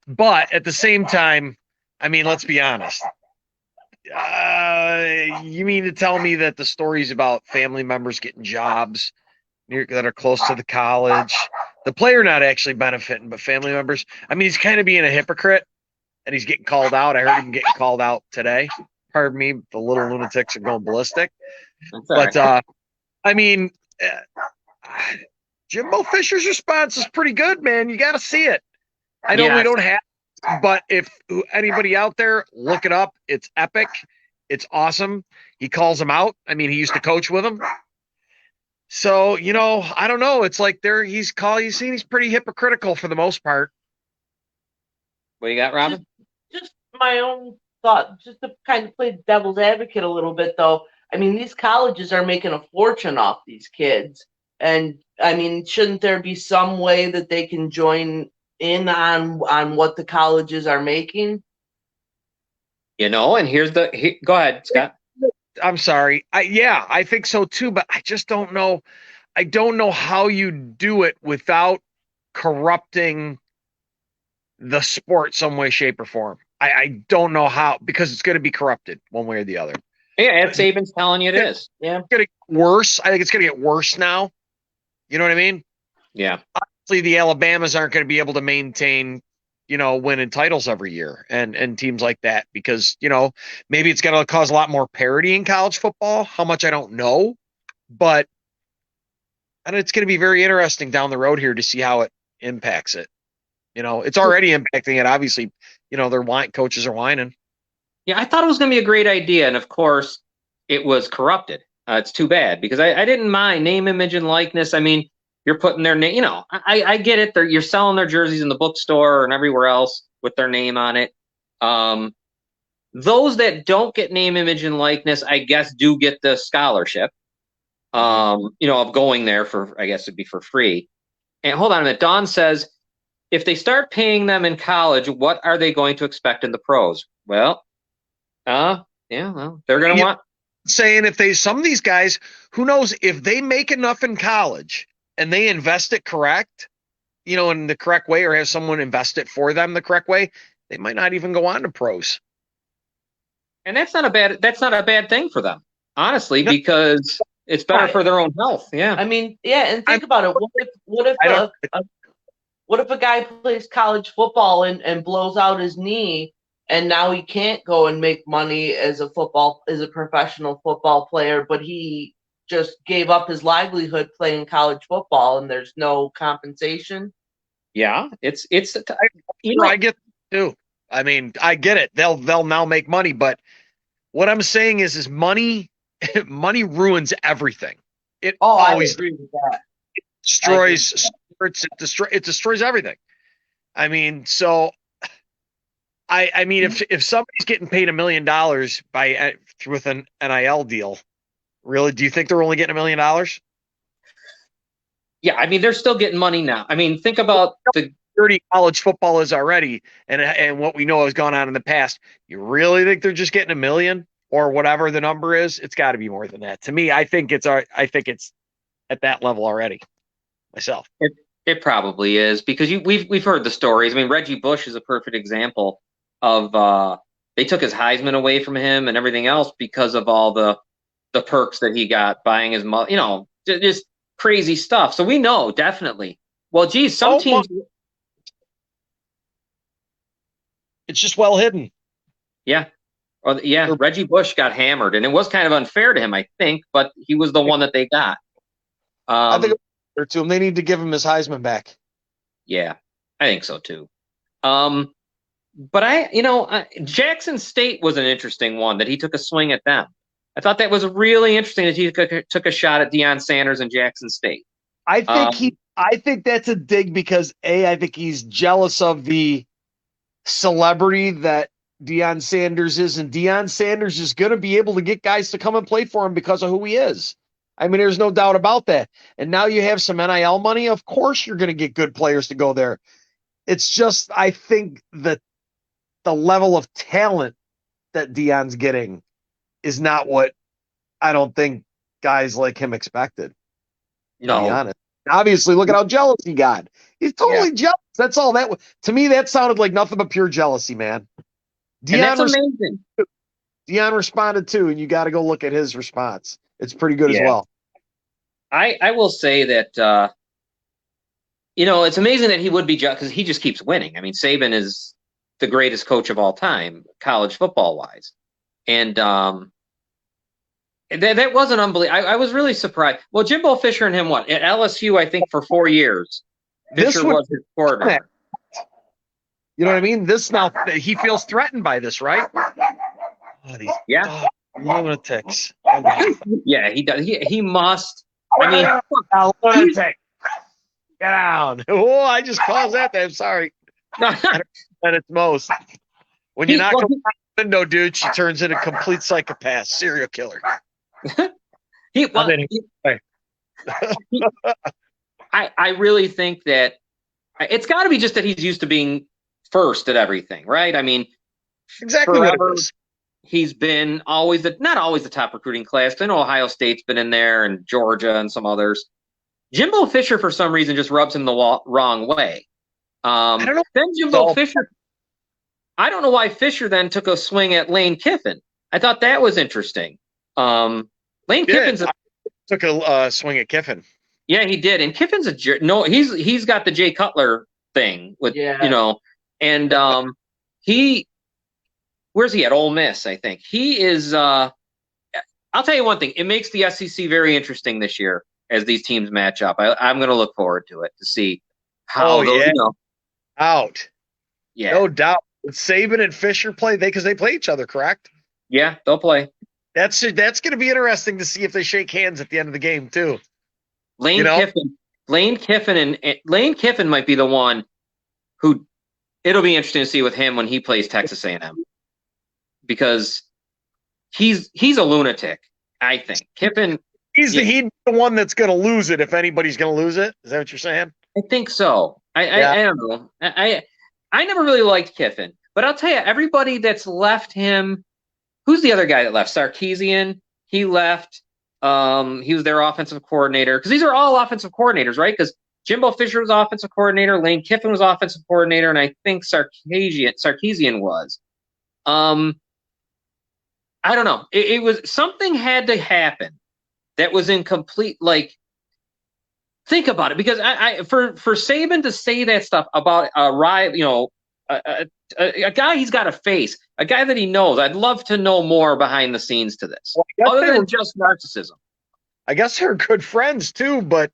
Speaker 2: But at the same time, I mean, let's be honest. You mean to tell me that the stories about family members getting jobs that are close to the college, The player not actually benefiting, but family members. I mean, he's kind of being a hypocrite, and he's getting called out. I heard him getting called out today. Pardon me, the little lunatics are going ballistic.
Speaker 1: That's all
Speaker 2: But
Speaker 1: right.
Speaker 2: I mean, Jimbo Fisher's response is pretty good, man. You got to see it. I know we
Speaker 1: Yes.
Speaker 2: don't have, but if anybody out there, look it up. It's epic. It's awesome. He calls him out. I mean, he used to coach with him. So, I don't know. It's like he's pretty hypocritical for the most part.
Speaker 1: What you got, Robin?
Speaker 3: Just my own thought, just to kind of play devil's advocate a little bit, though. I mean, these colleges are making a fortune off these kids. And I mean, shouldn't there be some way that they can join in on what the colleges are making?
Speaker 1: And go ahead, Scott.
Speaker 2: I'm sorry. I think so too, but I just don't know. I don't know how you do it without corrupting the sport some way, shape, or form. I don't know how, because it's going to be corrupted one way or the other.
Speaker 1: Yeah, Ed Saban's telling you it is.
Speaker 3: Yeah.
Speaker 2: It's going to get worse. I think it's going to get worse now. You know what I mean?
Speaker 1: Yeah.
Speaker 2: Obviously, the Alabamas aren't going to be able to maintain, winning titles every year and teams like that, because, maybe it's going to cause a lot more parity in college football. How much, I don't know. But and it's going to be very interesting down the road here to see how it impacts it. It's already impacting it. Obviously, their coaches are whining.
Speaker 1: Yeah, I thought it was going to be a great idea, and of course, it was corrupted. It's too bad, because I didn't mind name, image, and likeness. I mean, you're putting their name. I get it. You're selling their jerseys in the bookstore and everywhere else with their name on it. Those that don't get name, image, and likeness, I guess, do get the scholarship. Of going there for, I guess it'd be for free. And hold on a minute. Dawn says, if they start paying them in college, what are they going to expect in the pros? Well, they're going to want.
Speaker 2: Saying if some of these guys, who knows, if they make enough in college and they invest it correct, in the correct way, or have someone invest it for them the correct way, they might not even go on to pros.
Speaker 1: And that's not a bad thing for them, honestly, because it's better for their own health. Yeah.
Speaker 3: I mean, yeah, and think about it. What if a guy plays college football and blows out his knee, and now he can't go and make money as a professional football player, but he just gave up his livelihood playing college football, and there's no compensation?
Speaker 1: Yeah, I
Speaker 2: get it too. I mean, I get it. They'll now make money, but what I'm saying is money ruins everything. It always
Speaker 3: I agree with that.
Speaker 2: Destroys sports. It destroys everything. I mean, so I mean, if somebody's getting paid $1 million with an NIL deal, really, do you think they're only getting $1 million?
Speaker 1: Yeah, I mean, they're still getting money now. I mean, think about the
Speaker 2: dirty college football is already, and what we know has gone on in the past. You really think they're just getting $1 million or whatever the number is? It's got to be more than that. To me, I think it's at that level already. Myself,
Speaker 1: it probably is, because we've heard the stories. I mean, Reggie Bush is a perfect example of they took his Heisman away from him and everything else because of all the perks that he got buying his mother, just crazy stuff. So we know definitely. Well, geez, some teams.
Speaker 2: It's just well hidden.
Speaker 1: Yeah. Reggie Bush got hammered, and it was kind of unfair to him, I think, but he was the one that they got.
Speaker 2: I think or to him, they need to give him his Heisman back.
Speaker 1: Yeah, I think so too. But Jackson State was an interesting one that he took a swing at them. I thought that was really interesting that he took a shot at Deion Sanders and Jackson State.
Speaker 2: I think that's a dig because I think he's jealous of the celebrity that Deion Sanders is, and Deion Sanders is going to be able to get guys to come and play for him because of who he is. I mean, there's no doubt about that. And now you have some NIL money. Of course, you're going to get good players to go there. It's just, I think that the level of talent that Deion's getting is not what I don't think guys like him expected.
Speaker 1: No,
Speaker 2: to be honest. Obviously, look at how jealous he got. He's totally jealous. That's all that. To me, that sounded like nothing but pure jealousy, man.
Speaker 1: And that's amazing.
Speaker 2: Deion responded too, and you got to go look at his response. It's pretty good as well.
Speaker 1: I will say that it's amazing that he would be just because he just keeps winning. I mean, Saban is the greatest coach of all time, college football wise, and that was an unbelievable. I was really surprised. Well, Jimbo Fisher and him what at LSU, I think for 4 years. Fisher was his quarterback.
Speaker 2: You know what I mean? This now he feels threatened by this, right? Oh, these lunatics. Oh, God.
Speaker 1: Yeah, he does. He must. I mean,
Speaker 2: lunatic. Get down. Oh, I just caused that. I'm sorry. At its most. When you knock on the window, dude, she turns into a complete psychopath, serial killer.
Speaker 1: I really think that it's got to be just that he's used to being first at everything, right? I mean,
Speaker 2: exactly
Speaker 1: forever,
Speaker 2: what it is.
Speaker 1: he's been always not always the top recruiting class. I know Ohio State's been in there and Georgia and some others. Jimbo Fisher, for some reason, just rubs him the wrong way.
Speaker 2: I don't know.
Speaker 1: Then Jimbo Fisher, I don't know why Fisher then took a swing at Lane Kiffin. I thought that was interesting. Lane Kiffin's
Speaker 2: took a swing at Kiffin.
Speaker 1: Yeah, he did. And Kiffin's a jerk. No, he's got the Jay Cutler thing with and where's he at? Ole Miss, I think. He is I'll tell you one thing, it makes the SEC very interesting this year as these teams match up. I'm gonna look forward to it to see how
Speaker 2: out.
Speaker 1: Yeah.
Speaker 2: No doubt. With Saban and Fisher play, because they play each other, correct?
Speaker 1: Yeah, they'll play.
Speaker 2: That's gonna be interesting to see if they shake hands at the end of the game too.
Speaker 1: Lane Kiffin might be the one who it'll be interesting to see with him when he plays Texas A&M, because he's a lunatic. I think Kiffin.
Speaker 2: He's the one that's going to lose it if anybody's going to lose it. Is that what you're saying?
Speaker 1: I think so. I don't know. I never really liked Kiffin, but I'll tell you, everybody that's left him. Who's the other guy that left? Sarkisian. He left. He was their offensive coordinator, because these are all offensive coordinators, right? Because Jimbo Fisher was offensive coordinator, Lane Kiffin was offensive coordinator, and I think Sarkisian was. I don't know. It was something had to happen that was incomplete. Like, think about it, because for Saban to say that stuff about a guy he's got to face, a guy that he knows. I'd love to know more behind the scenes to this, other than just narcissism.
Speaker 2: I guess they're good friends too, but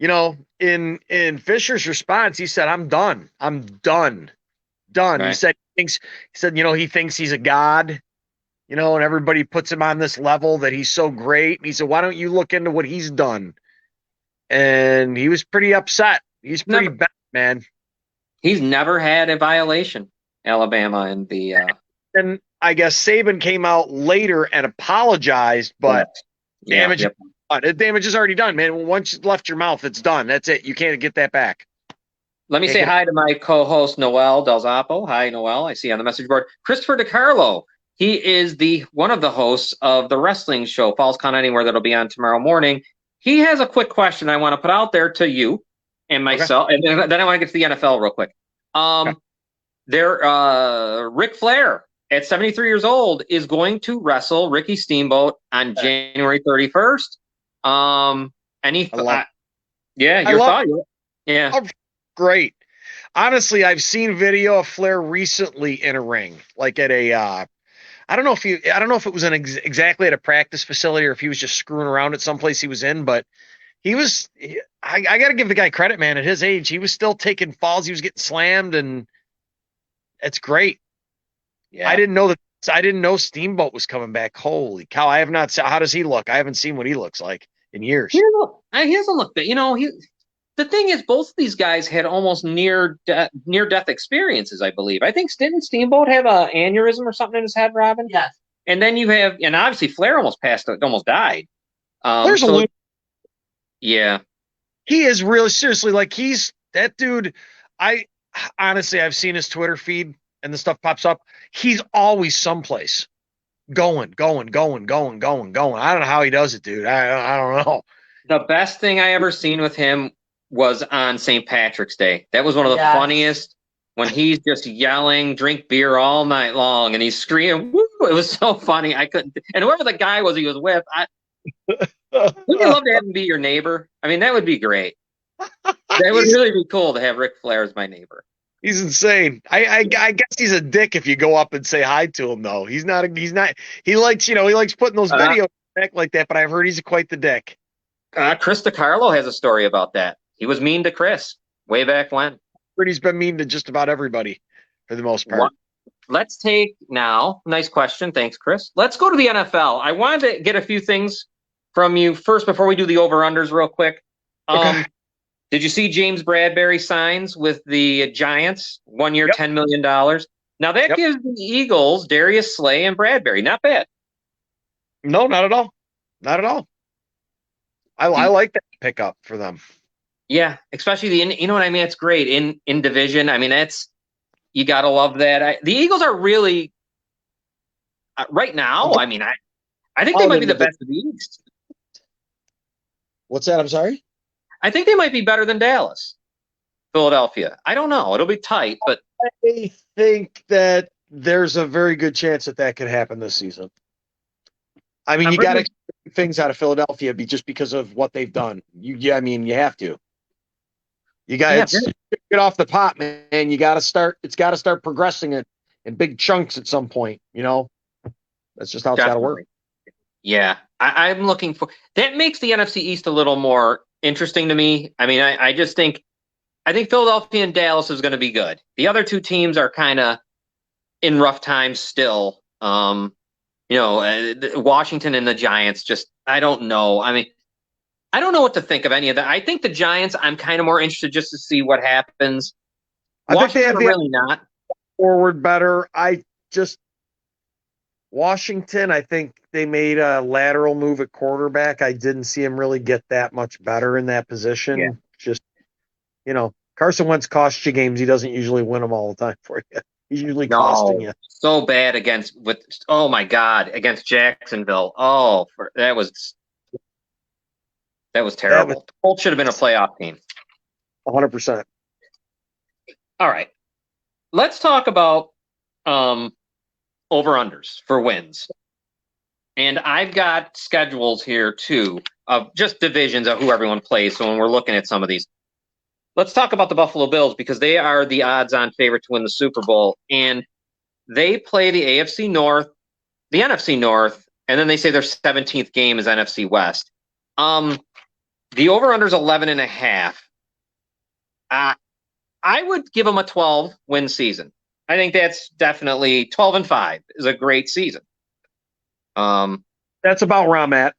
Speaker 2: in Fisher's response, he said, "I'm done. I'm done. Done." Right. He said he thinks he's a god, and everybody puts him on this level that he's so great. And he said, "Why don't you look into what he's done?" And he was pretty upset. He's pretty bad, man.
Speaker 1: He's never had a violation, Alabama, in the.
Speaker 2: And I guess Saban came out later and apologized, but damage is already done, man. Once it's left your mouth, it's done. That's it. You can't get that back.
Speaker 1: Let me say hi to my co-host, Noel Del Zappo. Hi, Noel. I see you on the message board. Christopher DiCarlo. He is one of the hosts of the wrestling show, Falls Count Anywhere, that'll be on tomorrow morning. He has a quick question I want to put out there to you and myself, and then I want to get to the NFL real quick. Ric Flair, at 73 years old, is going to wrestle Ricky Steamboat on January 31st. Your thought? Yeah.
Speaker 2: Oh, great. Honestly, I've seen video of Flair recently in a ring, like at a I don't know if it was exactly at a practice facility or if he was just screwing around at some place he was in, but I got to give the guy credit, man. At his age, he was still taking falls. He was getting slammed, and it's great. Yeah. I didn't know Steamboat was coming back. Holy cow. I have not. How does he look? I haven't seen what he looks like in years.
Speaker 1: He doesn't look bad. The thing is, both of these guys had almost near-death experiences, I believe. I think didn't Steamboat have an aneurysm or something in his head, Robin?
Speaker 3: Yes.
Speaker 1: And then and obviously Flair almost died.
Speaker 2: There's a
Speaker 1: yeah.
Speaker 2: He is really seriously, like, he's that dude. I've seen his Twitter feed and the stuff pops up. He's always someplace going. I don't know how he does it, dude. I don't know.
Speaker 1: The best thing I ever seen with him was on St. Patrick's Day. That was one of the funniest, when he's just yelling, drink beer all night long, and he's screaming. Woo! It was so funny. I couldn't. And whoever the guy was he was with, wouldn't you love to have him be your neighbor? I mean, that would be great. That would really be cool to have Ric Flair as my neighbor.
Speaker 2: He's insane. I guess he's a dick if you go up and say hi to him though. He's not. He likes he likes putting those videos back like that. But I've heard he's quite the dick.
Speaker 1: Chris DiCarlo has a story about that. He was mean to Chris way back when.
Speaker 2: He's been mean to just about everybody for the most part.
Speaker 1: Let's take now. Nice question. Thanks, Chris. Let's go to the NFL. I wanted to get a few things from you first before we do the over-unders real quick.
Speaker 2: Okay.
Speaker 1: Did you see James Bradbury signs with the Giants? 1 year, $10 million. Now that gives the Eagles Darius Slay and Bradbury. Not bad.
Speaker 2: No, not at all. Not at all. I like that pickup for them.
Speaker 1: Yeah, especially you know what I mean? It's great in division. I mean, you got to love that. The Eagles are really right now. I mean, I think they might be the best of the East.
Speaker 2: What's that? I'm sorry?
Speaker 1: I think they might be better than Dallas, Philadelphia. I don't know. It'll be tight, but
Speaker 2: I think that there's a very good chance that could happen this season. I mean, you got to expect things out of Philadelphia just because of what they've done. I mean, you have to. You got to get off the pot, man. You got to start. It's got to start progressing it in big chunks at some point. You know, that's just how it's got to work.
Speaker 1: Yeah, I'm looking for that. Makes the NFC East a little more interesting to me. I mean, I just think Philadelphia and Dallas is going to be good. The other two teams are kind of in rough times still. Washington and the Giants. Just I don't know. I mean, I don't know what to think of any of that. I think the Giants. I'm kind of more interested just to see what happens.
Speaker 2: I think they have
Speaker 1: really not
Speaker 2: forward better. Washington, I think they made a lateral move at quarterback. I didn't see him really get that much better in that position.
Speaker 1: Yeah.
Speaker 2: Just, Carson Wentz costs you games. He doesn't usually win them all the time for you. He's usually costing you.
Speaker 1: So bad against Jacksonville. That was terrible. Colts should have been a playoff team.
Speaker 2: 100%.
Speaker 1: All right. Let's talk about over-unders for wins. And I've got schedules here, too, of just divisions of who everyone plays. So when we're looking at some of these, let's talk about the Buffalo Bills because they are the odds-on favorite to win the Super Bowl. And they play the NFC North, the NFC North, and then they say their 17th game is NFC West. The over-under is 11.5. I would give them a 12-win season. I think that's definitely 12-5 is a great season.
Speaker 2: That's about where I'm at.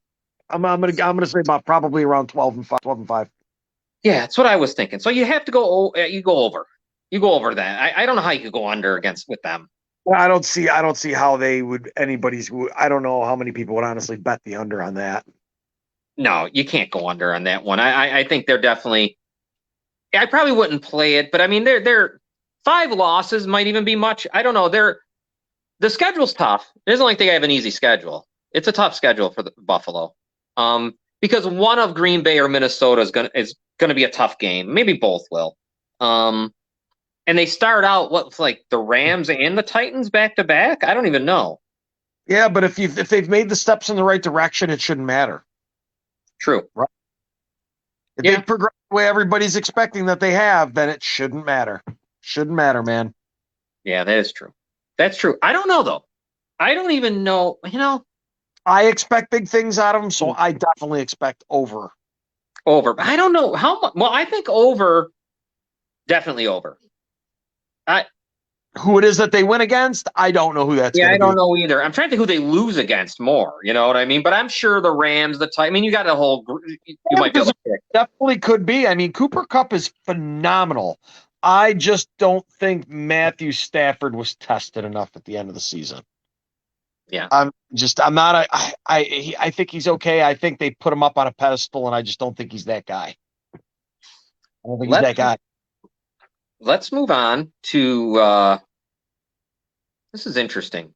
Speaker 2: I'm gonna say about probably around 12-5.
Speaker 1: Yeah, that's what I was thinking. So you have to go. You go over. You go over that. I don't know how you could go under with them.
Speaker 2: Well, I don't see how they would. I don't know how many people would honestly bet the under on that.
Speaker 1: No, you can't go under on that one. I think they're definitely. I probably wouldn't play it, but I mean, they're 5 losses might even be much. I don't know. The schedule's tough. It isn't like they have an easy schedule. It's a tough schedule for the Buffalo. Because one of Green Bay or Minnesota is gonna be a tough game. Maybe both will. And they start out like the Rams and the Titans back to back. I don't even know.
Speaker 2: Yeah, but if they've made the steps in the right direction, it shouldn't matter.
Speaker 1: True.
Speaker 2: Right. If they progress the way everybody's expecting that they have, then it shouldn't matter. Shouldn't matter, man.
Speaker 1: Yeah, that is true. That's true. I don't know though. I don't even know.
Speaker 2: I expect big things out of them, so I definitely expect over.
Speaker 1: Over. I don't know how much. Well, I think over. Definitely over.
Speaker 2: Who it is that they win against, I don't know who that's going to be.
Speaker 1: I don't know either. I'm trying to think who they lose against more. You know what I mean? But I'm sure the Rams, the Titans. I mean, you got a whole group. You might be able to pick.
Speaker 2: Definitely could be. I mean, Cooper Kupp is phenomenal. I just don't think Matthew Stafford was tested enough at the end of the season.
Speaker 1: Yeah.
Speaker 2: I think he's okay. I think they put him up on a pedestal, and I just don't think he's that guy. I don't think he's that guy.
Speaker 1: Let's move on to this is interesting.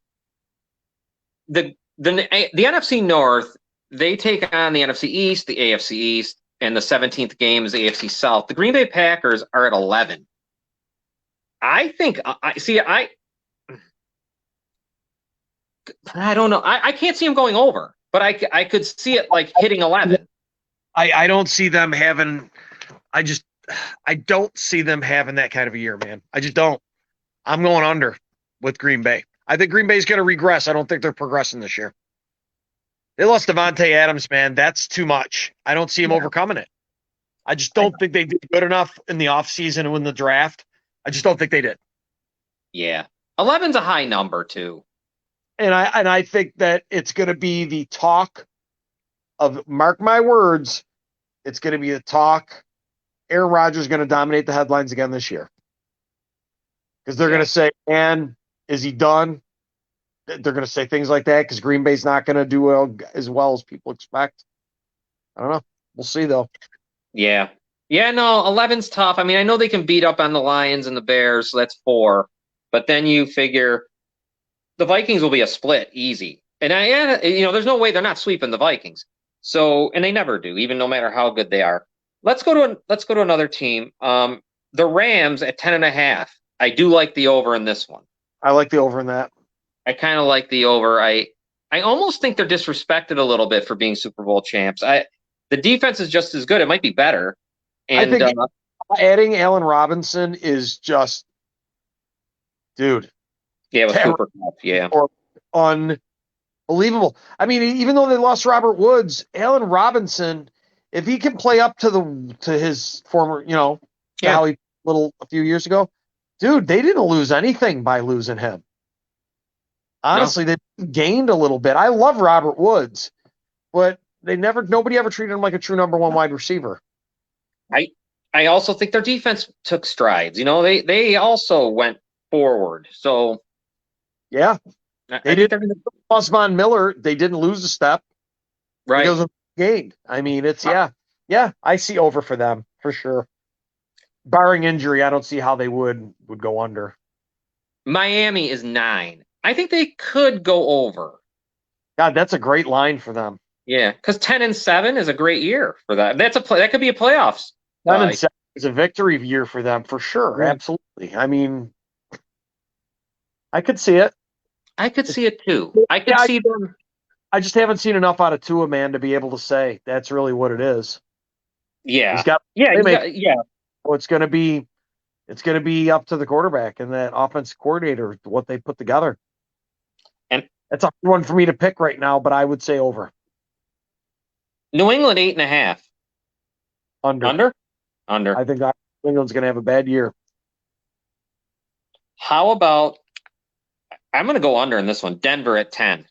Speaker 1: The NFC North, they take on the NFC East, the AFC East, and the 17th game is the AFC South. The Green Bay Packers are at 11. I think I don't know. I can't see them going over, but I could see it like hitting 11.
Speaker 2: I don't see them having. I don't see them having that kind of a year, man. I just don't. I'm going under with Green Bay. I think Green Bay's going to regress. I don't think they're progressing this year. They lost Devontae Adams, man. That's too much. I don't see him overcoming it. I just don't think they did good enough in the offseason and in the draft. I just don't think they did.
Speaker 1: Yeah. 11's a high number too.
Speaker 2: And I think that it's going to be the talk of, mark my words, it's going to be the talk. Aaron Rodgers is going to dominate the headlines again this year. Because they're going to say, "Man, is he done?" They're going to say things like that because Green Bay's not going to do as well as people expect. I don't know. We'll see, though.
Speaker 1: Yeah. Yeah, no, 11's tough. I mean, I know they can beat up on the Lions and the Bears, so that's 4. But then you figure the Vikings will be a split easy. And there's no way they're not sweeping the Vikings. So, and they never do, even no matter how good they are. Let's go to another team. The Rams at 10.5. I do like the over in this one.
Speaker 2: I like the over in that.
Speaker 1: I kind of like the over. I almost think they're disrespected a little bit for being Super Bowl champs. The defense is just as good. It might be better. And
Speaker 2: I think adding Allen Robinson is just, dude.
Speaker 1: Yeah, it was super tough. Yeah.
Speaker 2: Unbelievable. I mean, even though they lost Robert Woods, Allen Robinson, if he can play up to his former, how he a few years ago, dude, they didn't lose anything by losing him. Honestly, they gained a little bit. I love Robert Woods, but nobody ever treated him like a true number 1 wide receiver.
Speaker 1: I also think their defense took strides. They also went forward. So
Speaker 2: yeah, they didn't lose Von Miller. They didn't lose a step.
Speaker 1: Right.
Speaker 2: Because of gained. I mean, it's I see over for them for sure. Barring injury, I don't see how they would go under.
Speaker 1: Miami is 9. I think they could go over.
Speaker 2: God, that's a great line for them.
Speaker 1: Yeah, because 10-7 is a great year for that. That could be a playoffs.
Speaker 2: 10-7 is a victory year for them for sure.
Speaker 1: Right.
Speaker 2: Absolutely. I mean, I could see it.
Speaker 1: I could see it too. I could see them.
Speaker 2: I just haven't seen enough out of Tua, man, to be able to say that's really what it is.
Speaker 1: Yeah.
Speaker 2: He's got. So it's going to be up to the quarterback and that offensive coordinator what they put together.
Speaker 1: And
Speaker 2: that's a hard one for me to pick right now, but I would say over.
Speaker 1: New England 8.5.
Speaker 2: Under.
Speaker 1: I
Speaker 2: think New England's going to have a bad year.
Speaker 1: How about? I'm going to go under in this one. Denver at 10.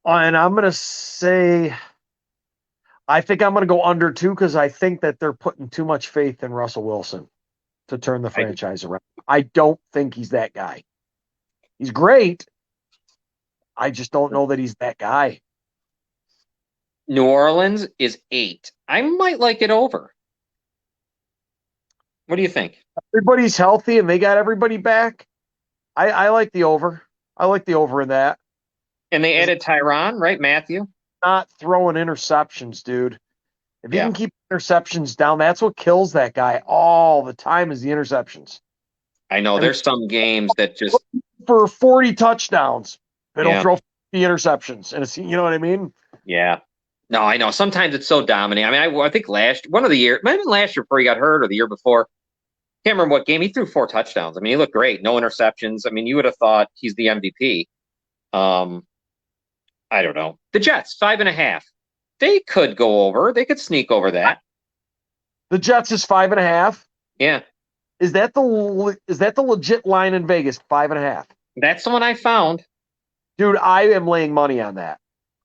Speaker 2: And I'm going to say, I think I'm going to go under too because I think that they're putting too much faith in Russell Wilson to turn the franchise around. I don't think he's that guy. He's great. I just don't know that he's that guy.
Speaker 1: New Orleans is 8. I might like it over. What do you think?
Speaker 2: Everybody's healthy and they got everybody back. I like the over. I like the over in that.
Speaker 1: And they added Tyron, right, Matthew?
Speaker 2: Not throwing interceptions, dude. If you can keep interceptions down, that's what kills that guy all the time is the interceptions.
Speaker 1: I know there's some games that just
Speaker 2: for 40 touchdowns, they don't throw 50 interceptions, and it's what I mean.
Speaker 1: Yeah. No, I know. Sometimes it's so dominating. I mean, I think one of the year, maybe last year before he got hurt or the year before. Can't remember what game he threw 4 touchdowns. I mean, he looked great, no interceptions. I mean, you would have thought he's the MVP. I don't know. The Jets 5.5. They could go over. They could sneak over that.
Speaker 2: The Jets is 5.5.
Speaker 1: Yeah.
Speaker 2: Is that the legit line in Vegas? 5.5.
Speaker 1: That's the one I found.
Speaker 2: Dude, I am laying money on that.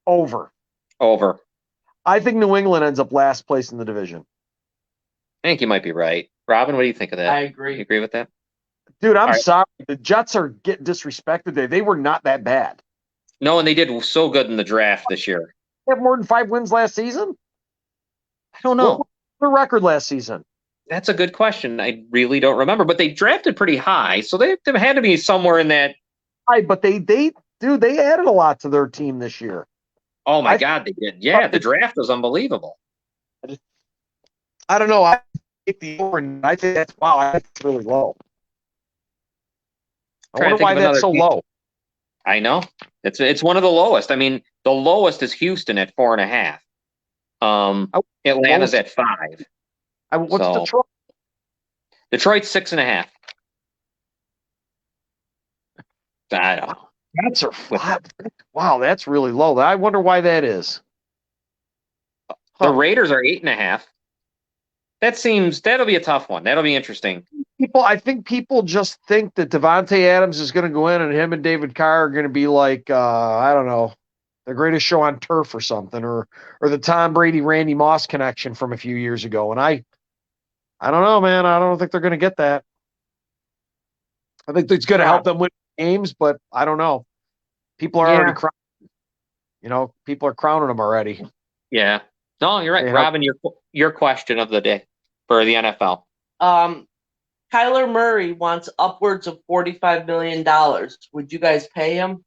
Speaker 2: Over. I think New England ends up last place in the division.
Speaker 1: I think you might be right. Robin, what do you think of that?
Speaker 3: I agree.
Speaker 1: You agree with that?
Speaker 2: Dude, I'm sorry. The Jets are getting disrespected there. They were not that bad.
Speaker 1: No, and they did so good in the draft this year.
Speaker 2: They have more than 5 wins last season?
Speaker 1: I don't know.
Speaker 2: What was the record last season?
Speaker 1: That's a good question. I really don't remember, but they drafted pretty high, so they had to be somewhere in that.
Speaker 2: But they added a lot to their team this year.
Speaker 1: Oh my God, they did. Yeah, the draft was unbelievable.
Speaker 2: I don't know. I think that's that's really low. I wonder why that's so low.
Speaker 1: I know. It's one of the lowest. I mean, the lowest is Houston at 4.5. Atlanta's at 5.
Speaker 2: What's
Speaker 1: So-
Speaker 2: Detroit?
Speaker 1: Detroit's 6.5. I don't know.
Speaker 2: That's wow, that's really low. I wonder why that is.
Speaker 1: The Raiders are 8.5. That'll be a tough one. That'll be interesting.
Speaker 2: I think people just think that Devontae Adams is going to go in and him and David Carr are going to be like, I don't know, the greatest show on turf or something, or the Tom Brady Randy Moss connection from a few years ago. And I don't know, man. I don't think they're going to get that. I think it's going to help them win games, but I don't know. People are already crowning. People are crowning them already.
Speaker 1: Yeah. No, you're right.
Speaker 2: Yeah.
Speaker 1: Robin, your question of the day for the NFL.
Speaker 3: Kyler Murray wants upwards of $45 million. Would you guys pay him?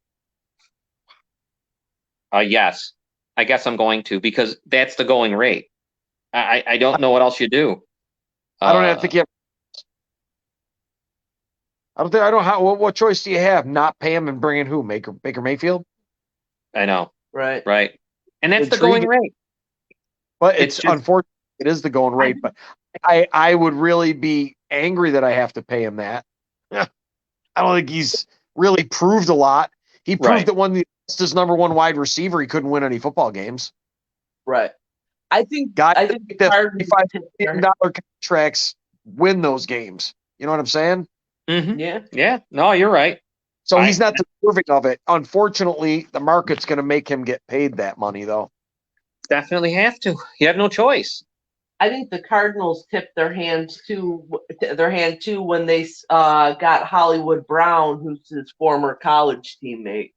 Speaker 1: Yes. I guess I'm going to, because that's the going rate. I don't know what else you do.
Speaker 2: I don't think you have. I don't how. What choice do you have? Not pay him and bring in who? Baker Mayfield?
Speaker 1: I know.
Speaker 3: Right.
Speaker 1: Right. And that's the
Speaker 2: Intriguing.
Speaker 1: going rate.
Speaker 2: But
Speaker 1: It's
Speaker 2: it's
Speaker 1: just-
Speaker 2: unfortunate. It is the going rate, but I would really be angry that I have to pay him that. I don't think he's really proved a lot. He proved
Speaker 1: Right.
Speaker 2: that when his number one wide receiver, he couldn't win any football games.
Speaker 3: Right. I think
Speaker 2: Guys that
Speaker 3: Cardinals
Speaker 2: $35
Speaker 3: tip
Speaker 2: million
Speaker 3: their-
Speaker 2: contracts win those games. You know what I'm saying?
Speaker 1: Mhm.
Speaker 3: Yeah.
Speaker 1: Yeah. No, you're right.
Speaker 2: So
Speaker 1: Right.
Speaker 2: he's not deserving of it. Unfortunately, the market's going to make him get paid that money, though.
Speaker 1: Definitely have to. You have no choice.
Speaker 3: I think the Cardinals tipped their hand too when they got Hollywood Brown, who's his former college teammate.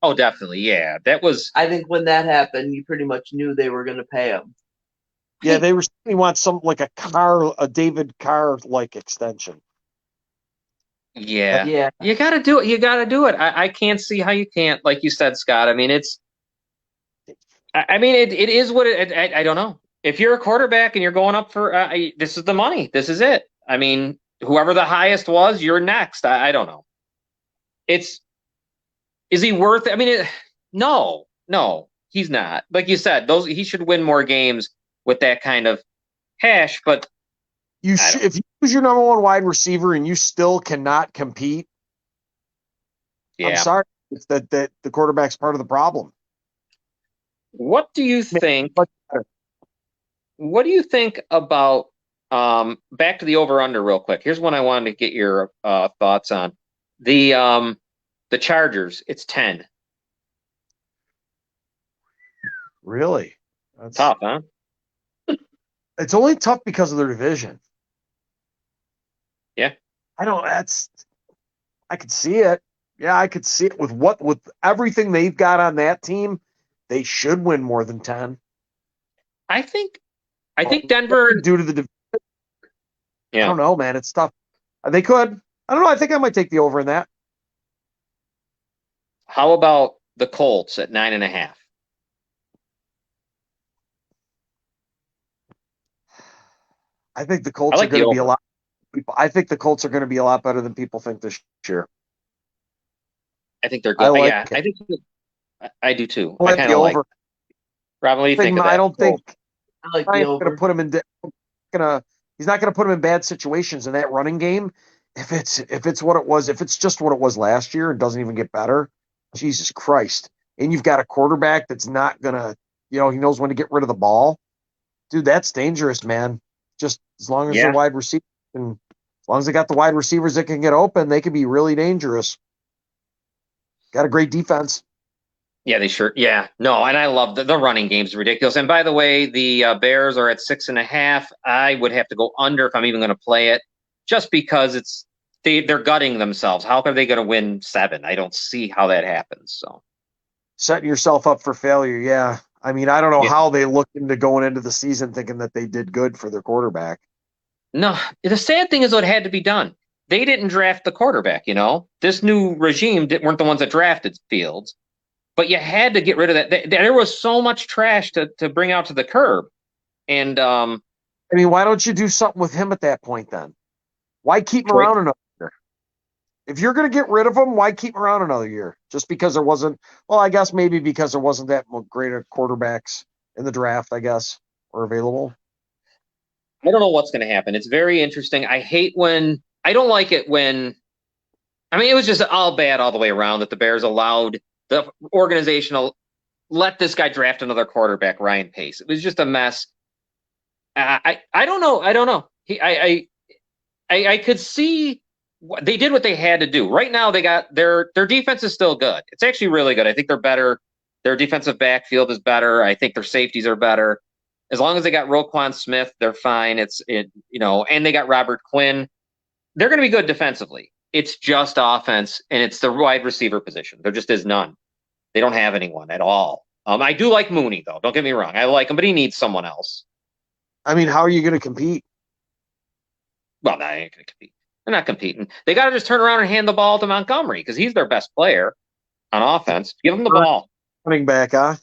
Speaker 1: Oh, definitely. Yeah. That was.
Speaker 3: I think when that happened, you pretty much knew they were going to pay him.
Speaker 2: Yeah, they want something like a David Carr like extension.
Speaker 1: Yeah.
Speaker 3: Yeah.
Speaker 1: You got to do it. You got to do it. I can't see how you can't, like you said, Scott. I mean, it is what I don't know. If you're a quarterback and you're going up for, this is the money. This is it. I mean, whoever the highest was, you're next. I don't know. Is he worth it? I mean, no, he's not. Like you said, he should win more games with that kind of cash, but
Speaker 2: If you use your number one wide receiver and you still cannot compete,
Speaker 1: yeah.
Speaker 2: I'm sorry. It's that the quarterback's part of the problem.
Speaker 1: What do you think?
Speaker 2: Much better.
Speaker 1: What do you think about back to the over/under real quick? Here's one I wanted to get your thoughts on. The Chargers, it's 10.
Speaker 2: Really? That's
Speaker 1: Tough, huh?
Speaker 2: It's only tough because of their division.
Speaker 1: Yeah.
Speaker 2: I could see it. Yeah, I could see it with everything they've got on that team. They should win more than 10.
Speaker 1: I think Denver.
Speaker 2: Due to the division. I
Speaker 1: Yeah.
Speaker 2: don't know, man. It's tough. They could. I don't know. I think I might take the over in that.
Speaker 1: How about the Colts at 9.5?
Speaker 2: I think the Colts
Speaker 1: I like
Speaker 2: are going
Speaker 1: the
Speaker 2: to be a
Speaker 1: over.
Speaker 2: lot. I think the Colts are going to be a lot better than people think this year.
Speaker 1: I think they're
Speaker 2: I
Speaker 1: good.
Speaker 2: like
Speaker 1: Yeah,
Speaker 2: it.
Speaker 1: I think I do too.
Speaker 2: I like
Speaker 1: kind
Speaker 2: the
Speaker 1: of like.
Speaker 2: over.
Speaker 1: Robin, what do you think of that?
Speaker 2: I don't think
Speaker 3: I like the
Speaker 2: Ryan's going
Speaker 3: over.
Speaker 2: to put him in. He's not going to put him in bad situations in that running game. If it's what it was, if it's just what it was last year and doesn't even get better, Jesus Christ! And you've got a quarterback that's not gonna, he knows when to get rid of the ball, dude. That's dangerous, man. Just as long as
Speaker 1: Yeah.
Speaker 2: the wide receiver, and as long as they got the wide receivers that can get open, they can be really dangerous. Got a great defense.
Speaker 1: Yeah, they sure. Yeah, no, and I love the running game's ridiculous. And by the way, the Bears are at 6.5. I would have to go under if I'm even going to play it, just because they're gutting themselves. How are they going to win 7? I don't see how that happens. So
Speaker 2: Setting yourself up for failure. Yeah. I mean, I don't know
Speaker 1: Yeah.
Speaker 2: how they looked into going into the season thinking that they did good for their quarterback.
Speaker 1: no, the sad thing is what had to be done. They didn't draft the quarterback. This new regime weren't the ones that drafted Fields, but you had to get rid of that. There was so much trash to bring out to the curb, and
Speaker 2: I mean, why don't you do something with him at that point then? Why keep him
Speaker 1: Trade-
Speaker 2: around another year? If you're going to get rid of him, why keep him around another year? Just because there wasn't, well, I guess maybe because there wasn't that great of quarterbacks in the draft, I guess, or available.
Speaker 1: I don't know what's going to happen. It's very interesting. I don't like it when, I mean, it was just all bad all the way around that the Bears allowed the organizational let this guy draft another quarterback, Ryan Pace. It was just a mess. I don't know. I don't know. I could see they did what they had to do. Right now, they got their defense is still good. It's actually really good. I think they're better. Their defensive backfield is better. I think their safeties are better. As long as they got Roquan Smith, they're fine. And they got Robert Quinn. They're going to be good defensively. It's just offense, and it's the wide receiver position. There just is none. They don't have anyone at all. I do like Mooney, though. Don't get me wrong. I like him, but he needs someone else.
Speaker 2: I mean, how are you going to compete?
Speaker 1: Well, they ain't going to compete. They're not competing. They got to just turn around and hand the ball to Montgomery because he's their best player on offense. Give him the ball.
Speaker 2: Running back, huh?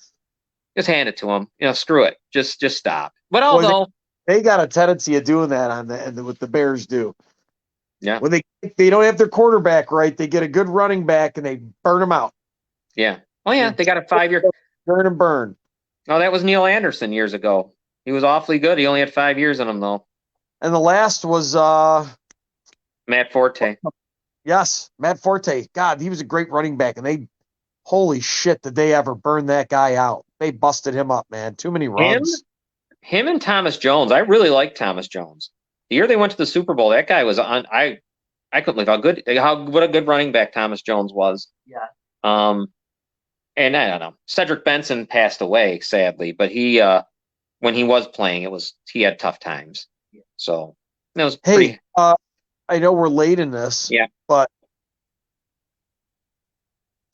Speaker 1: Just hand it to him. Screw it. Just stop. But although
Speaker 2: they got a tendency of doing that on what the Bears do.
Speaker 1: Yeah.
Speaker 2: When they don't have their quarterback right, they get a good running back and they burn them out.
Speaker 1: Yeah. Oh yeah, they got a 5-year.
Speaker 2: Burn and burn.
Speaker 1: Oh, that was Neil Anderson years ago. He was awfully good. He only had 5 years in him though.
Speaker 2: And the last was
Speaker 1: Matt Forte.
Speaker 2: Yes, Matt Forte. God, he was a great running back, and holy shit, did they ever burn that guy out? They busted him up, man. Too many runs.
Speaker 1: Him and Thomas Jones. I really like Thomas Jones. The year they went to the Super Bowl, that guy was on. I couldn't believe what a good running back Thomas Jones was.
Speaker 3: Yeah.
Speaker 1: And I don't know. Cedric Benson passed away, sadly, but he when he was playing, he had tough times. So it was pretty.
Speaker 2: I know we're late in this.
Speaker 1: Yeah.
Speaker 2: But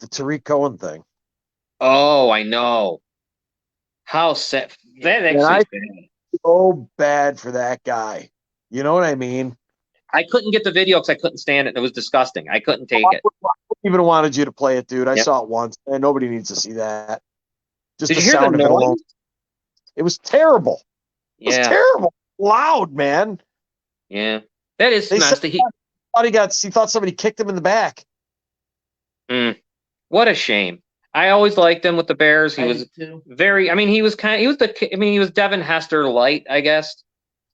Speaker 2: the Tariq Cohen thing.
Speaker 1: Oh, I know. How sad. That actually
Speaker 2: so bad for that guy. You know what I mean?
Speaker 1: I couldn't get the video because I couldn't stand it. It was disgusting. I couldn't take it.
Speaker 2: I even wanted you to play it, dude. I saw it once, and nobody needs to see that. Just
Speaker 1: Did
Speaker 2: the
Speaker 1: you hear
Speaker 2: sound
Speaker 1: the
Speaker 2: of it
Speaker 1: noise?
Speaker 2: alone. It was terrible. It was terrible. Loud, man.
Speaker 1: Yeah. That is messed.
Speaker 2: He thought somebody kicked him in the back.
Speaker 1: What a shame. I always liked him with the Bears. He was very. I mean, he was Devin Hester light, I guess.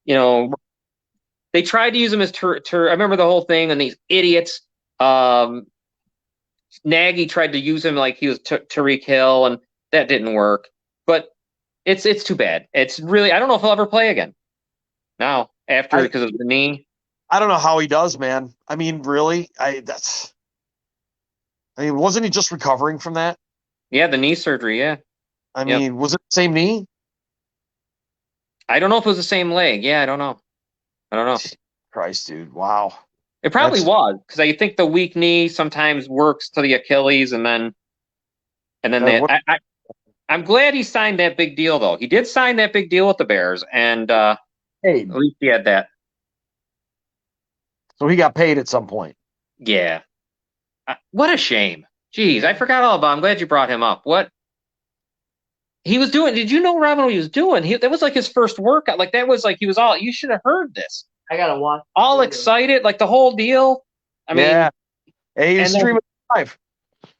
Speaker 1: They tried to use him as I remember the whole thing, and these idiots. Nagy tried to use him like he was Tyreek Hill, and that didn't work. But it's too bad. It's really. I don't know if he'll ever play again. Now because of the knee.
Speaker 2: I don't know how he does, man. I mean, really, wasn't he just recovering from that?
Speaker 1: Yeah, the knee surgery. Yeah.
Speaker 2: I mean, was it the same knee?
Speaker 1: I don't know if it was the same leg. Yeah, I don't know.
Speaker 2: Christ, dude. Wow.
Speaker 1: It probably was because I think the weak knee sometimes works to the Achilles, and then I'm glad he signed that big deal though. He did sign that big deal with the Bears, and at least he had that.
Speaker 2: So he got paid at some point.
Speaker 1: Yeah. What a shame. Jeez, I forgot all about him. I'm glad you brought him up. What he was doing. Did you know, Robin, what he was doing? That was like his first workout. Like that was like he was all. You should have heard this.
Speaker 3: I gotta watch.
Speaker 1: All excited, like the whole deal. I mean,
Speaker 2: he was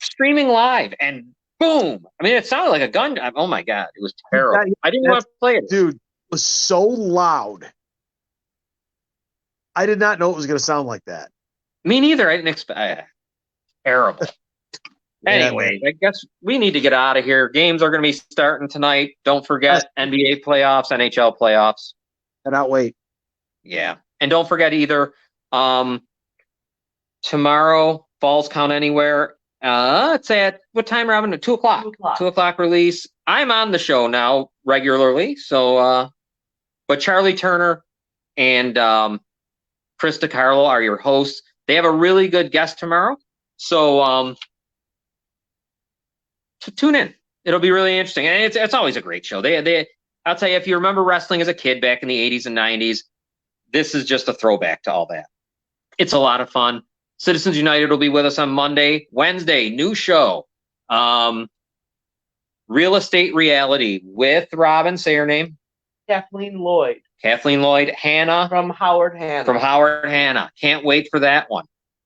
Speaker 1: streaming live, and boom! I mean, it sounded like a gun. Oh my god, it was terrible. I didn't want to play it.
Speaker 2: Dude, it was so loud. I did not know it was going to sound like that.
Speaker 1: Me neither. I didn't expect. Terrible. Anyway, I guess we need to get out of here. Games are going to be starting tonight. Don't forget NBA playoffs, NHL playoffs.
Speaker 2: Cannot wait.
Speaker 1: Yeah. And don't forget either, tomorrow, Falls Count Anywhere. It's at what time, Robin? 2 o'clock. 2 o'clock release. I'm on the show now regularly. So, but Charlie Turner and Chris DiCarlo are your hosts. They have a really good guest tomorrow. So, tune in. It'll be really interesting. And it's always a great show. I'll tell you, if you remember wrestling as a kid back in the 80s and 90s, this is just a throwback to all that. It's a lot of fun. Citizens United will be with us on Monday. Wednesday, new show. Real Estate Reality with Robin. Say her name.
Speaker 3: Kathleen Lloyd.
Speaker 1: Hannah.
Speaker 3: From Howard Hanna.
Speaker 1: Can't wait for that one.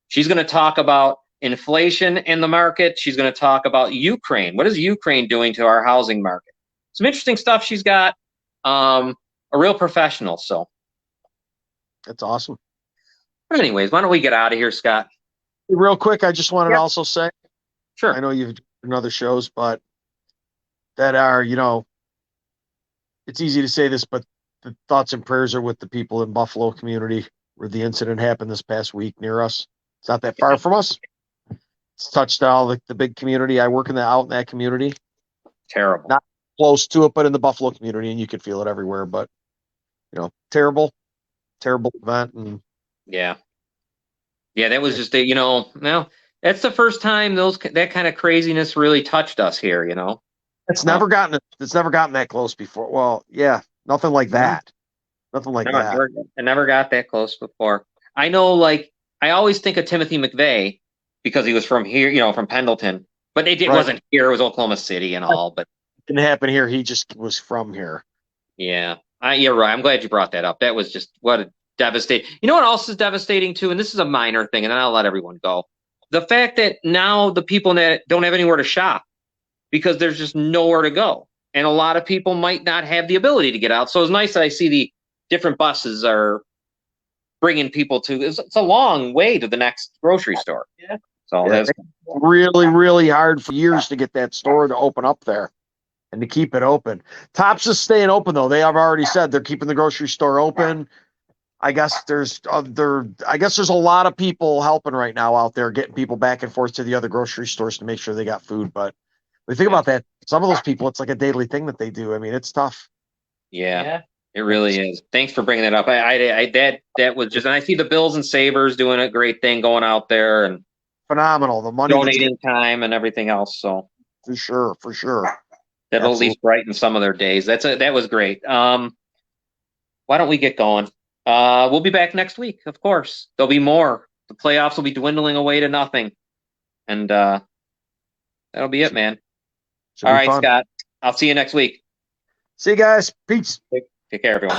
Speaker 1: She's going to talk about inflation in the market. She's going to talk about Ukraine. What is Ukraine doing to our housing market? some interesting stuff she's got. A real professional. So,
Speaker 2: That's awesome.
Speaker 1: but anyways, why don't we get out of here, Scott?
Speaker 2: Real quick, I just wanted to
Speaker 1: Yep.
Speaker 2: also say, I
Speaker 1: Sure.
Speaker 2: know you've done other shows, but that are, it's easy to say this, but the thoughts and prayers are with the people in Buffalo community where the incident happened this past week near us. It's not that far from us. It's touched all the big community. I work out in that community,
Speaker 1: Terrible.
Speaker 2: Not- close to it, but in the Buffalo community, and you can feel it everywhere. But terrible event, and
Speaker 1: Yeah. Yeah, that was just well, that's the first time that kind of craziness really touched us here,
Speaker 2: it's never gotten that close before. Well, yeah, nothing like that. Nothing like
Speaker 1: No,
Speaker 2: that.
Speaker 1: I never got that close before. I know, like, I always think of Timothy McVeigh because he was from here, from Pendleton, but it
Speaker 2: Right.
Speaker 1: wasn't here. It was Oklahoma City and all, but
Speaker 2: Didn't happen here. He just was from here.
Speaker 1: yeah, you're right. I'm glad you brought that up. That was just what a devastating. You know what else is devastating too? And this is a minor thing, and then I'll let everyone go. The fact that now the people that don't have anywhere to shop because there's just nowhere to go, and a lot of people might not have the ability to get out. So it's nice that I see the different buses are bringing people to. It's a long way to the next grocery store.
Speaker 3: Yeah.
Speaker 1: So
Speaker 2: Yeah,
Speaker 1: that's
Speaker 2: Really, really hard for years to get that store to open up there and to keep it open. Tops is staying open though. They have already said they're keeping the grocery store open. I guess there's a lot of people helping right now out there, getting people back and forth to the other grocery stores to make sure they got food. But when you think about that, some of those people, it's like a daily thing that they do. I mean, it's tough.
Speaker 1: yeah. It really is. Thanks for bringing that up. That was just, and I see the Bills and Sabres doing a great thing going out there and
Speaker 2: Phenomenal. The money that's
Speaker 1: donating time and everything else. So
Speaker 2: for sure.
Speaker 1: that'll at least brighten some of their days. That was great. Why don't we get going? We'll be back next week, of course. There'll be more. The playoffs will be dwindling away to nothing, and that'll be it, man.
Speaker 2: Should
Speaker 1: All
Speaker 2: be
Speaker 1: right,
Speaker 2: fun.
Speaker 1: Scott. I'll see you next week.
Speaker 2: See you guys. Peace.
Speaker 1: Take care, everyone.